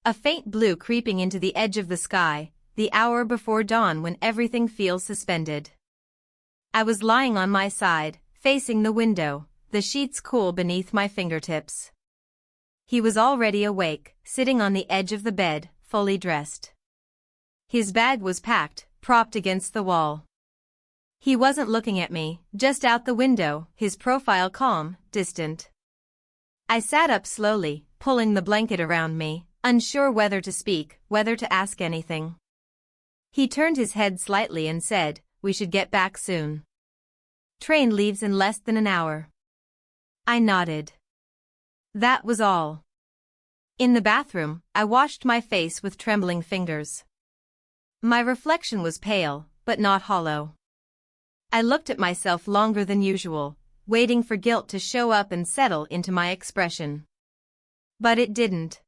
A faint blue creeping into the edge of the sky, the hour before dawn when everything feels suspended. I was lying on my side, facing the window, the sheets cool beneath my fingertips. He was already awake, sitting on the edge of the bed, fully dressed. His bag was packed, propped against the wall. He wasn't looking at me, just out the window, his profile calm, distant. I sat up slowly, pulling the blanket around me, unsure whether to speak, whether to ask anything. He turned his head slightly and said, "We should get back soon. Train leaves in less than an hour." I nodded. That was all. In the bathroom, I washed my face with trembling fingers. My reflection was pale, but not hollow. I looked at myself longer than usual, waiting for guilt to show up and settle into my expression. But it didn't.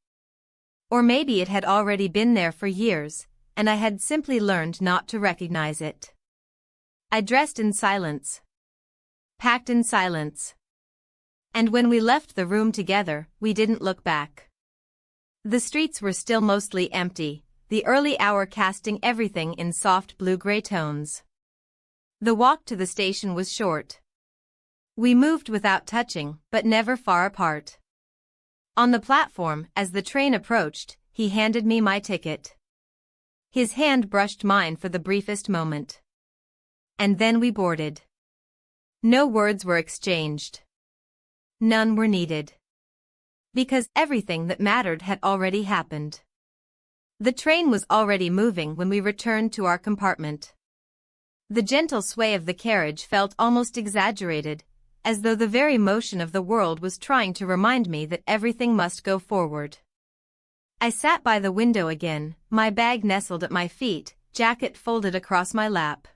Or maybe it had already been there for years, and I had simply learned not to recognize it. I dressed in silence. Packed in silence. And when we left the room together, we didn't look back. The streets were still mostly empty, the early hour casting everything in soft blue-gray tones. The walk to the station was short. We moved without touching, but never far apart. On the platform, as the train approached, he handed me my ticket. His hand brushed mine for the briefest moment. And then we boarded. No words were exchanged. None were needed. Because everything that mattered had already happened. The train was already moving when we returned to our compartment. The gentle sway of the carriage felt almost exaggerated, as though the very motion of the world was trying to remind me that everything must go forward. I sat by the window again, my bag nestled at my feet, jacket folded across my lap.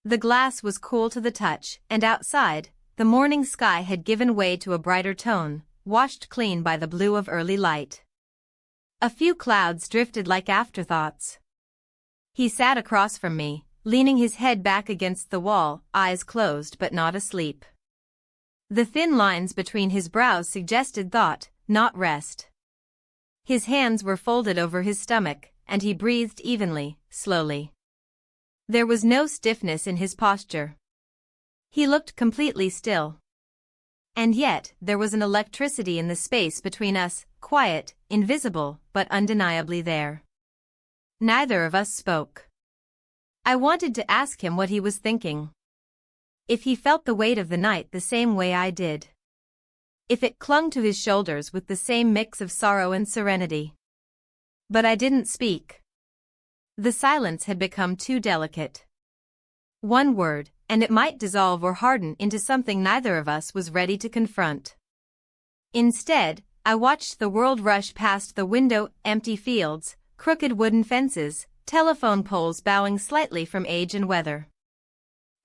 The glass was cool to the touch, and outside, the morning sky had given way to a brighter tone, washed clean by the blue of early light. A few clouds drifted like afterthoughts. He sat across from me, leaning his head back against the wall, eyes closed but not asleep. The thin lines between his brows suggested thought, not rest. His hands were folded over his stomach, and he breathed evenly, slowly. There was no stiffness in his posture. He looked completely still. And yet, there was an electricity in the space between us, quiet, invisible, but undeniably there. Neither of us spoke. I wanted to ask him what he was thinking. If he felt the weight of the night the same way I did. If it clung to his shoulders with the same mix of sorrow and serenity. But I didn't speak. The silence had become too delicate. One word, and it might dissolve or harden into something neither of us was ready to confront. Instead, I watched the world rush past the window, empty fields, crooked wooden fences, telephone poles bowing slightly from age and weather.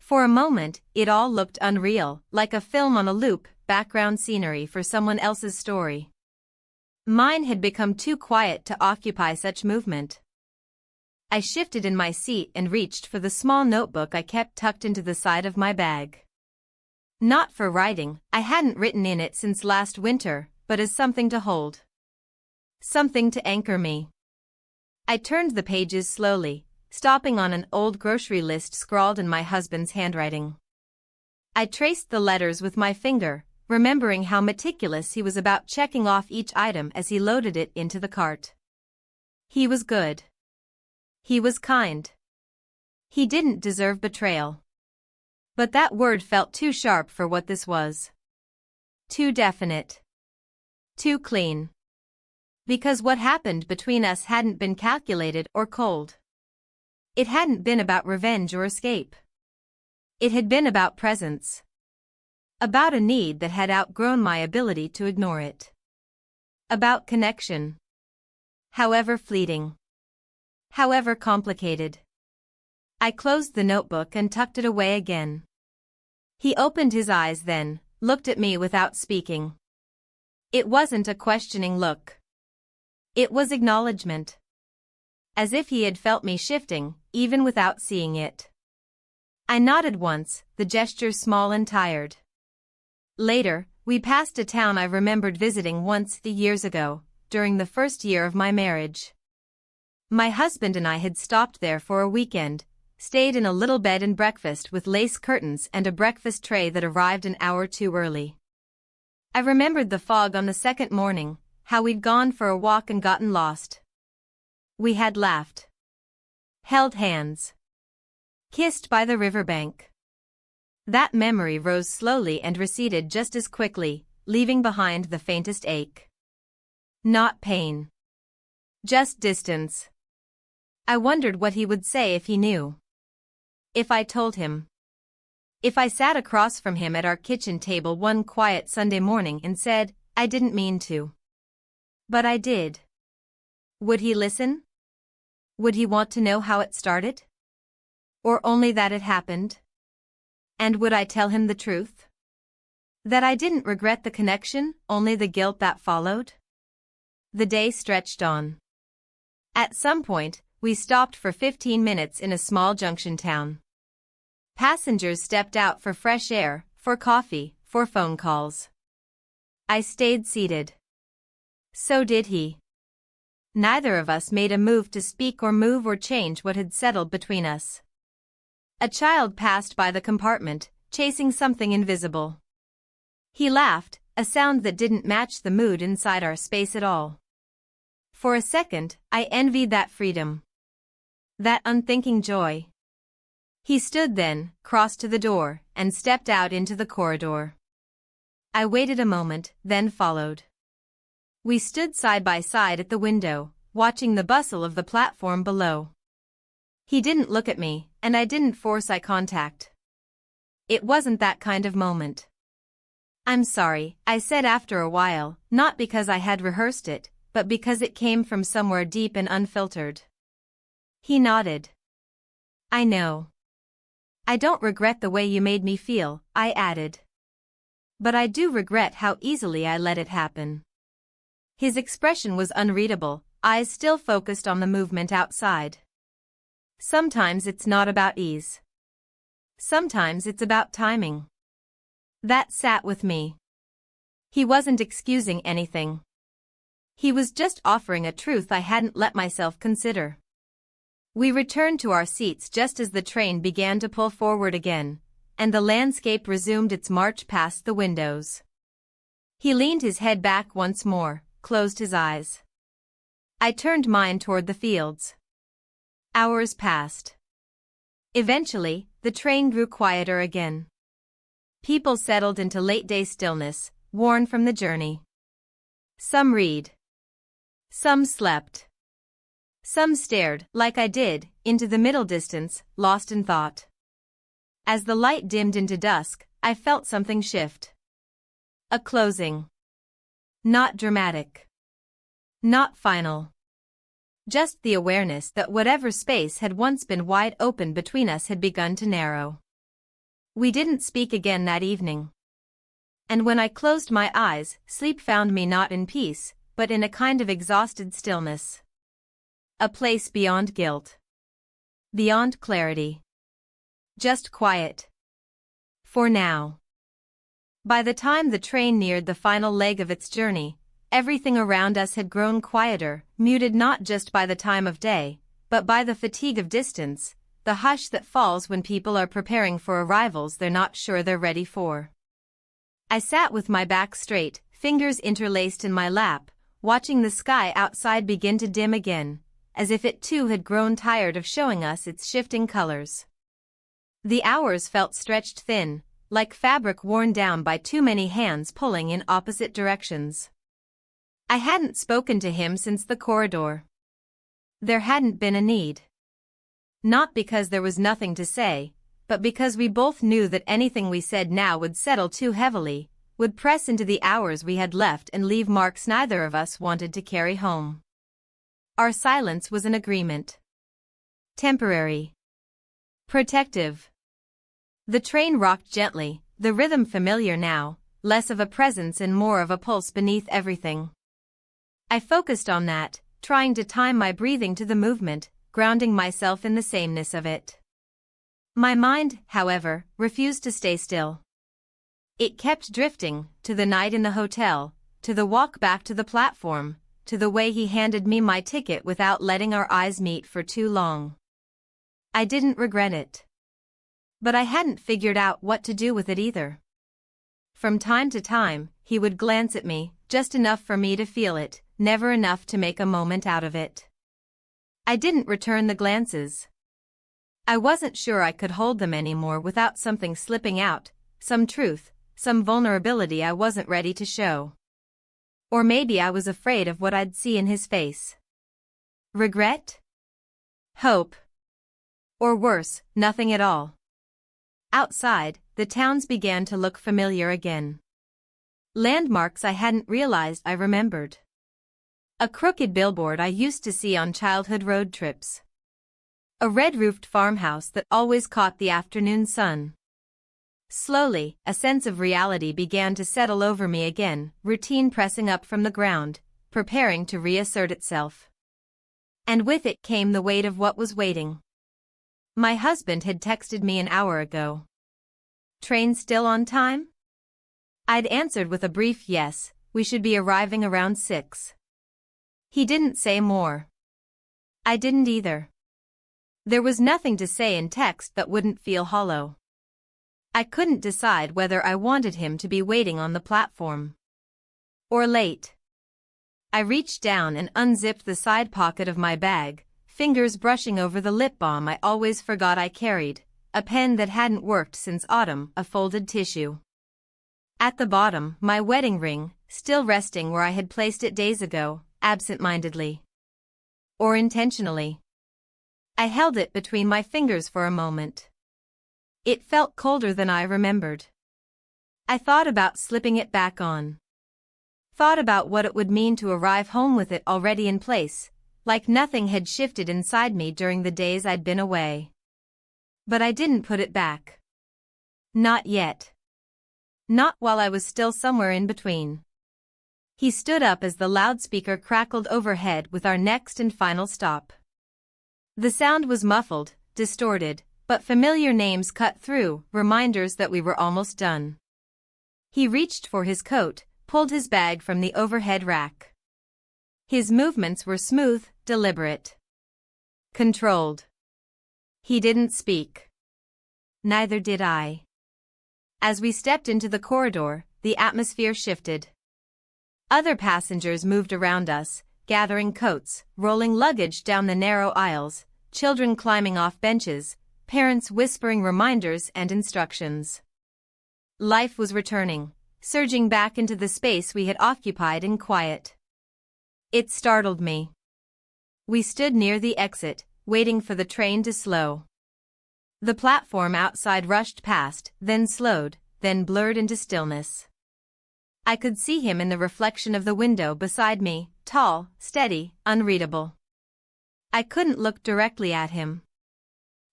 For a moment, it all looked unreal, like a film on a loop, background scenery for someone else's story. Mine had become too quiet to occupy such movement. I shifted in my seat and reached for the small notebook I kept tucked into the side of my bag. Not for writing, I hadn't written in it since last winter, but as something to hold. Something to anchor me. I turned the pages slowly, stopping on an old grocery list scrawled in my husband's handwriting. I traced the letters with my finger, remembering how meticulous he was about checking off each item as he loaded it into the cart. He was good. He was kind. He didn't deserve betrayal. But that word felt too sharp for what this was. Too definite. Too clean. Because what happened between us hadn't been calculated or cold. It hadn't been about revenge or escape. It had been about presence. About a need that had outgrown my ability to ignore it. About connection. However fleeting. However complicated. I closed the notebook and tucked it away again. He opened his eyes then, looked at me without speaking. It wasn't a questioning look. It was acknowledgement. As if he had felt me shifting, even without seeing it. I nodded once, the gesture small and tired. Later, we passed a town I remembered visiting once years ago, during the first year of my marriage. My husband and I had stopped there for a weekend, stayed in a little bed and breakfast with lace curtains and a breakfast tray that arrived an hour too early. I remembered the fog on the second morning, how we'd gone for a walk and gotten lost. We had laughed. Held hands. Kissed by the riverbank. That memory rose slowly and receded just as quickly, leaving behind the faintest ache. Not pain. Just distance. I wondered what he would say if he knew. If I told him. If I sat across from him at our kitchen table one quiet Sunday morning and said, I didn't mean to. But I did. Would he listen? Would he want to know how it started? Or only that it happened? And would I tell him the truth? That I didn't regret the connection, only the guilt that followed? The day stretched on. At some point, we stopped for 15 minutes in a small junction town. Passengers stepped out for fresh air, for coffee, for phone calls. I stayed seated. So did he. Neither of us made a move to speak or move or change what had settled between us. A child passed by the compartment, chasing something invisible. He laughed, a sound that didn't match the mood inside our space at all. For a second, I envied that freedom. That unthinking joy. He stood then, crossed to the door, and stepped out into the corridor. I waited a moment, then followed. We stood side by side at the window, watching the bustle of the platform below. He didn't look at me, and I didn't force eye contact. It wasn't that kind of moment. "I'm sorry," I said after a while, not because I had rehearsed it, but because it came from somewhere deep and unfiltered. He nodded. "I know. I don't regret the way you made me feel," I added. "But I do regret how easily I let it happen." His expression was unreadable, eyes still focused on the movement outside. Sometimes it's not about ease. Sometimes it's about timing. That sat with me. He wasn't excusing anything. He was just offering a truth I hadn't let myself consider. We returned to our seats just as the train began to pull forward again, and the landscape resumed its march past the windows. He leaned his head back once more, closed his eyes. I turned mine toward the fields. Hours passed. Eventually, the train grew quieter again. People settled into late-day stillness, worn from the journey. Some read. Some slept. Some stared, like I did, into the middle distance, lost in thought. As the light dimmed into dusk, I felt something shift. A closing. Not dramatic. Not final. Just the awareness that whatever space had once been wide open between us had begun to narrow. We didn't speak again that evening. And when I closed my eyes, sleep found me not in peace, but in a kind of exhausted stillness. A place beyond guilt. Beyond clarity. Just quiet. For now. By the time the train neared the final leg of its journey, everything around us had grown quieter, muted not just by the time of day, but by the fatigue of distance, the hush that falls when people are preparing for arrivals they're not sure they're ready for. I sat with my back straight, fingers interlaced in my lap, watching the sky outside begin to dim again, as if it too had grown tired of showing us its shifting colors. The hours felt stretched thin, like fabric worn down by too many hands pulling in opposite directions. I hadn't spoken to him since the corridor. There hadn't been a need. Not because there was nothing to say, but because we both knew that anything we said now would settle too heavily, would press into the hours we had left and leave marks neither of us wanted to carry home. Our silence was an agreement. Temporary. Protective. The train rocked gently, the rhythm familiar now, less of a presence and more of a pulse beneath everything. I focused on that, trying to time my breathing to the movement, grounding myself in the sameness of it. My mind, however, refused to stay still. It kept drifting, to the night in the hotel, to the walk back to the platform, to the way he handed me my ticket without letting our eyes meet for too long. I didn't regret it. But I hadn't figured out what to do with it either. From time to time, he would glance at me, just enough for me to feel it, never enough to make a moment out of it. I didn't return the glances. I wasn't sure I could hold them anymore without something slipping out, some truth, some vulnerability I wasn't ready to show. Or maybe I was afraid of what I'd see in his face. Regret? Hope? Or worse, nothing at all. Outside, the towns began to look familiar again. Landmarks I hadn't realized I remembered. A crooked billboard I used to see on childhood road trips. A red-roofed farmhouse that always caught the afternoon sun. Slowly, a sense of reality began to settle over me again, routine pressing up from the ground, preparing to reassert itself. And with it came the weight of what was waiting. My husband had texted me an hour ago. Train still on time? I'd answered with a brief yes, we should be arriving around 6. He didn't say more. I didn't either. There was nothing to say in text that wouldn't feel hollow. I couldn't decide whether I wanted him to be waiting on the platform or late. I reached down and unzipped the side pocket of my bag, fingers brushing over the lip balm I always forgot I carried, a pen that hadn't worked since autumn, a folded tissue. At the bottom, my wedding ring, still resting where I had placed it days ago, absent-mindedly. Or intentionally. I held it between my fingers for a moment. It felt colder than I remembered. I thought about slipping it back on. Thought about what it would mean to arrive home with it already in place, like nothing had shifted inside me during the days I'd been away. But I didn't put it back. Not yet. Not while I was still somewhere in between. He stood up as the loudspeaker crackled overhead with our next and final stop. The sound was muffled, distorted, but familiar names cut through, reminders that we were almost done. He reached for his coat, pulled his bag from the overhead rack. His movements were smooth, deliberate. Controlled. He didn't speak. Neither did I. As we stepped into the corridor, the atmosphere shifted. Other passengers moved around us, gathering coats, rolling luggage down the narrow aisles, children climbing off benches, parents whispering reminders and instructions. Life was returning, surging back into the space we had occupied in quiet. It startled me. We stood near the exit, waiting for the train to slow. The platform outside rushed past, then slowed, then blurred into stillness. I could see him in the reflection of the window beside me, tall, steady, unreadable. I couldn't look directly at him.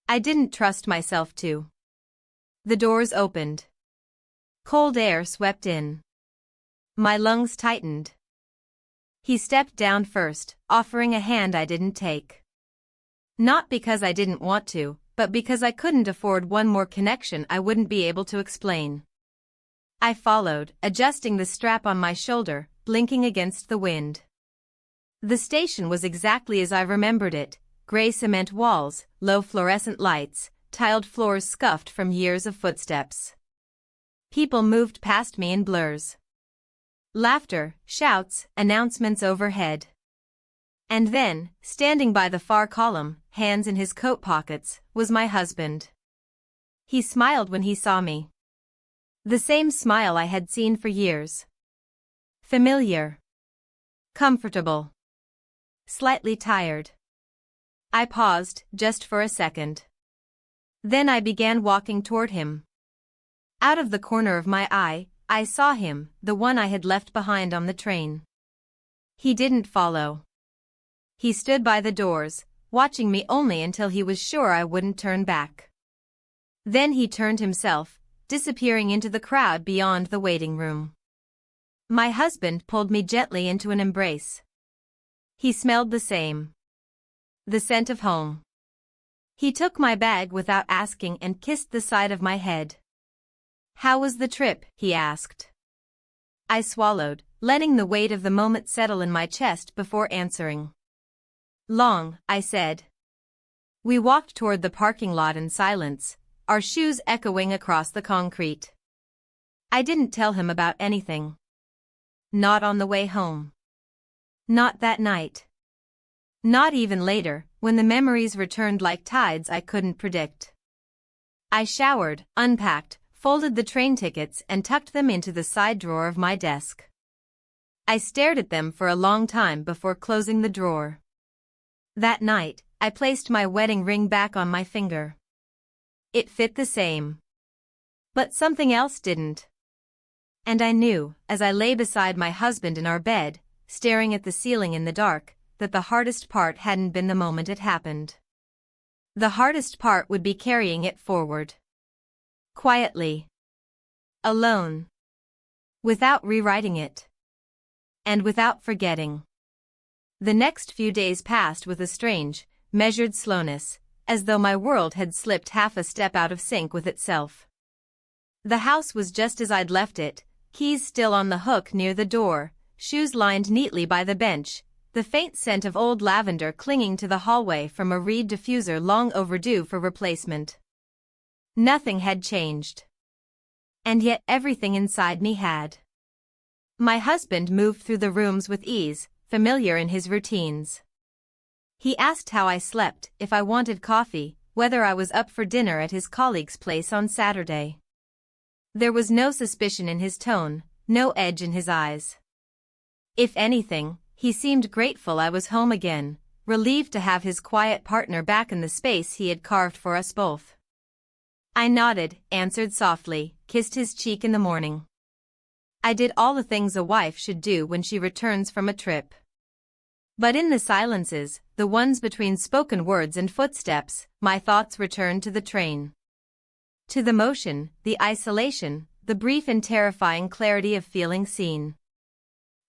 I didn't trust myself to. The doors opened. Cold air swept in. My lungs tightened. He stepped down first, offering a hand I didn't take. Not because I didn't want to, but because I couldn't afford one more connection I wouldn't be able to explain. I followed, adjusting the strap on my shoulder, blinking against the wind. The station was exactly as I remembered it, gray cement walls, low fluorescent lights, tiled floors scuffed from years of footsteps. People moved past me in blurs. Laughter, shouts, announcements overhead. And then, standing by the far column, hands in his coat pockets, was my husband. He smiled when he saw me. The same smile I had seen for years. Familiar. Comfortable. Slightly tired. I paused, just for a second. Then I began walking toward him. Out of the corner of my eye, I saw him, the one I had left behind on the train. He didn't follow. He stood by the doors, watching me only until he was sure I wouldn't turn back. Then he turned himself, disappearing into the crowd beyond the waiting room. My husband pulled me gently into an embrace. He smelled the same. The scent of home. He took my bag without asking and kissed the side of my head. "How was the trip?" he asked. I swallowed, letting the weight of the moment settle in my chest before answering. "Long," I said. We walked toward the parking lot in silence, our shoes echoing across the concrete. I didn't tell him about anything. Not on the way home. Not that night. Not even later, when the memories returned like tides I couldn't predict. I showered, unpacked, folded the train tickets and tucked them into the side drawer of my desk. I stared at them for a long time before closing the drawer. That night, I placed my wedding ring back on my finger. It fit the same. But something else didn't. And I knew, as I lay beside my husband in our bed, staring at the ceiling in the dark, that the hardest part hadn't been the moment it happened. The hardest part would be carrying it forward. Quietly. Alone. Without rewriting it. And without forgetting. The next few days passed with a strange, measured slowness, as though my world had slipped half a step out of sync with itself. The house was just as I'd left it, keys still on the hook near the door, shoes lined neatly by the bench, the faint scent of old lavender clinging to the hallway from a reed diffuser long overdue for replacement. Nothing had changed. And yet everything inside me had. My husband moved through the rooms with ease, familiar in his routines. He asked how I slept, if I wanted coffee, whether I was up for dinner at his colleague's place on Saturday. There was no suspicion in his tone, no edge in his eyes. If anything, he seemed grateful I was home again, relieved to have his quiet partner back in the space he had carved for us both. I nodded, answered softly, kissed his cheek in the morning. I did all the things a wife should do when she returns from a trip. But in the silences, the ones between spoken words and footsteps, my thoughts returned to the train. To the motion, the isolation, the brief and terrifying clarity of feeling seen.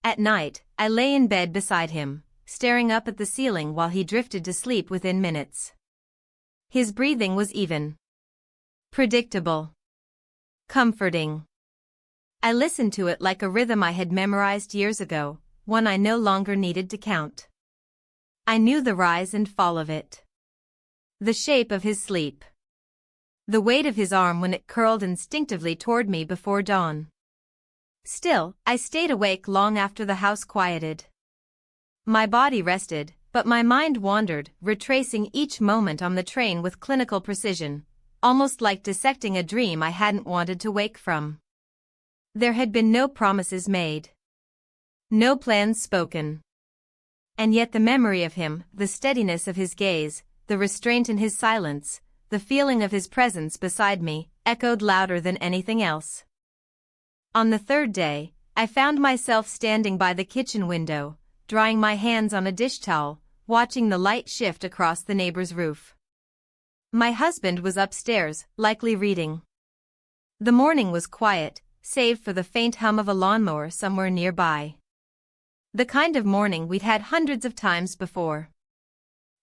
At night, I lay in bed beside him, staring up at the ceiling while he drifted to sleep within minutes. His breathing was even. Predictable. Comforting. I listened to it like a rhythm I had memorized years ago, one I no longer needed to count. I knew the rise and fall of it. The shape of his sleep. The weight of his arm when it curled instinctively toward me before dawn. Still, I stayed awake long after the house quieted. My body rested, but my mind wandered, retracing each moment on the train with clinical precision, almost like dissecting a dream I hadn't wanted to wake from. There had been no promises made. No plans spoken. And yet the memory of him, the steadiness of his gaze, the restraint in his silence, the feeling of his presence beside me, echoed louder than anything else. On the third day, I found myself standing by the kitchen window, drying my hands on a dish towel, watching the light shift across the neighbor's roof. My husband was upstairs, likely reading. The morning was quiet, save for the faint hum of a lawnmower somewhere nearby. The kind of morning we'd had hundreds of times before.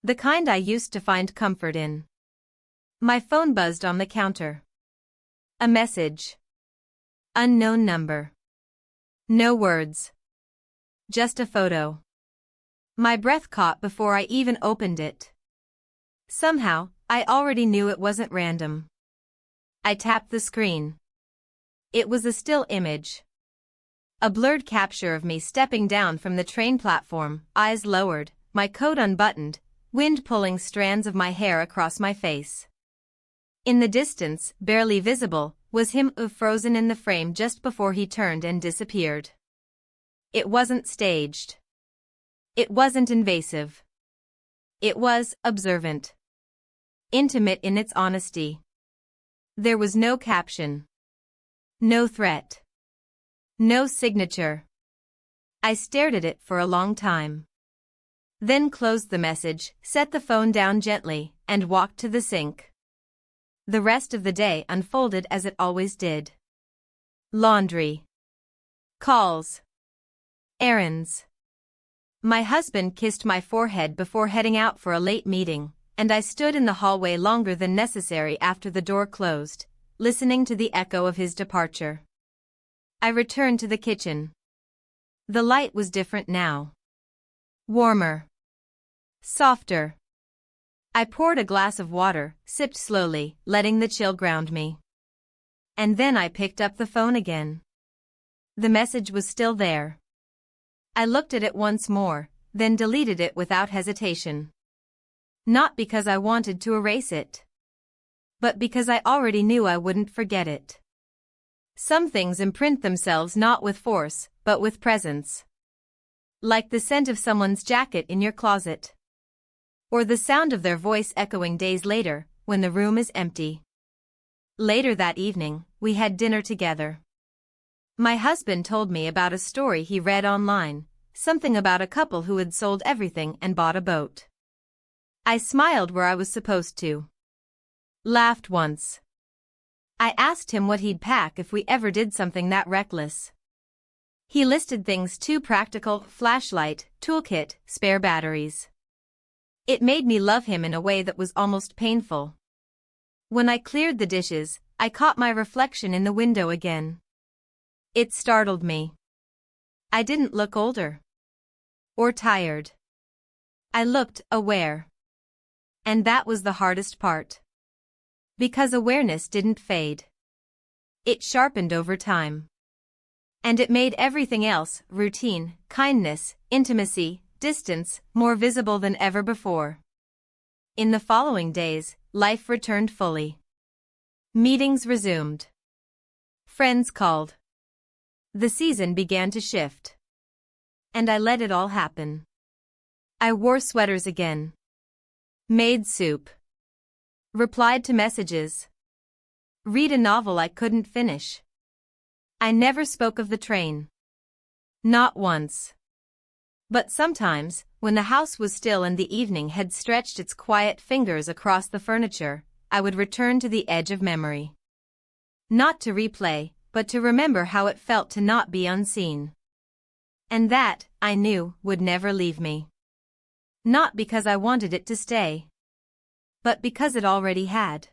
The kind I used to find comfort in. My phone buzzed on the counter. A message. Unknown number. No words. Just a photo. My breath caught before I even opened it. Somehow, I already knew it wasn't random. I tapped the screen. It was a still image. A blurred capture of me stepping down from the train platform, eyes lowered, my coat unbuttoned, wind pulling strands of my hair across my face. In the distance, barely visible, was him frozen in the frame just before he turned and disappeared. It wasn't staged. It wasn't invasive. It was observant. Intimate in its honesty. There was no caption. No threat. No signature. I stared at it for a long time. Then closed the message, set the phone down gently, and walked to the sink. The rest of the day unfolded as it always did. Laundry. Calls. Errands. My husband kissed my forehead before heading out for a late meeting, and I stood in the hallway longer than necessary after the door closed, listening to the echo of his departure. I returned to the kitchen. The light was different now. Warmer. Softer. I poured a glass of water, sipped slowly, letting the chill ground me. And then I picked up the phone again. The message was still there. I looked at it once more, then deleted it without hesitation. Not because I wanted to erase it, but because I already knew I wouldn't forget it. Some things imprint themselves not with force, but with presence. Like the scent of someone's jacket in your closet. Or the sound of their voice echoing days later, when the room is empty. Later that evening, we had dinner together. My husband told me about a story he read online, something about a couple who had sold everything and bought a boat. I smiled where I was supposed to. Laughed once. I asked him what he'd pack if we ever did something that reckless. He listed things too practical: flashlight, toolkit, spare batteries. It made me love him in a way that was almost painful. When I cleared the dishes, I caught my reflection in the window again. It startled me. I didn't look older. or tired. I looked aware. And that was the hardest part. Because awareness didn't fade. It sharpened over time. And it made everything else, routine, kindness, intimacy, distance, more visible than ever before. In the following days, life returned fully. Meetings resumed. Friends called. The season began to shift. And I let it all happen. I wore sweaters again. Made soup. Replied to messages. Read a novel I couldn't finish. I never spoke of the train. Not once. But sometimes, when the house was still and the evening had stretched its quiet fingers across the furniture, I would return to the edge of memory. Not to replay, but to remember how it felt to not be unseen. And that, I knew, would never leave me. Not because I wanted it to stay. But because it already had.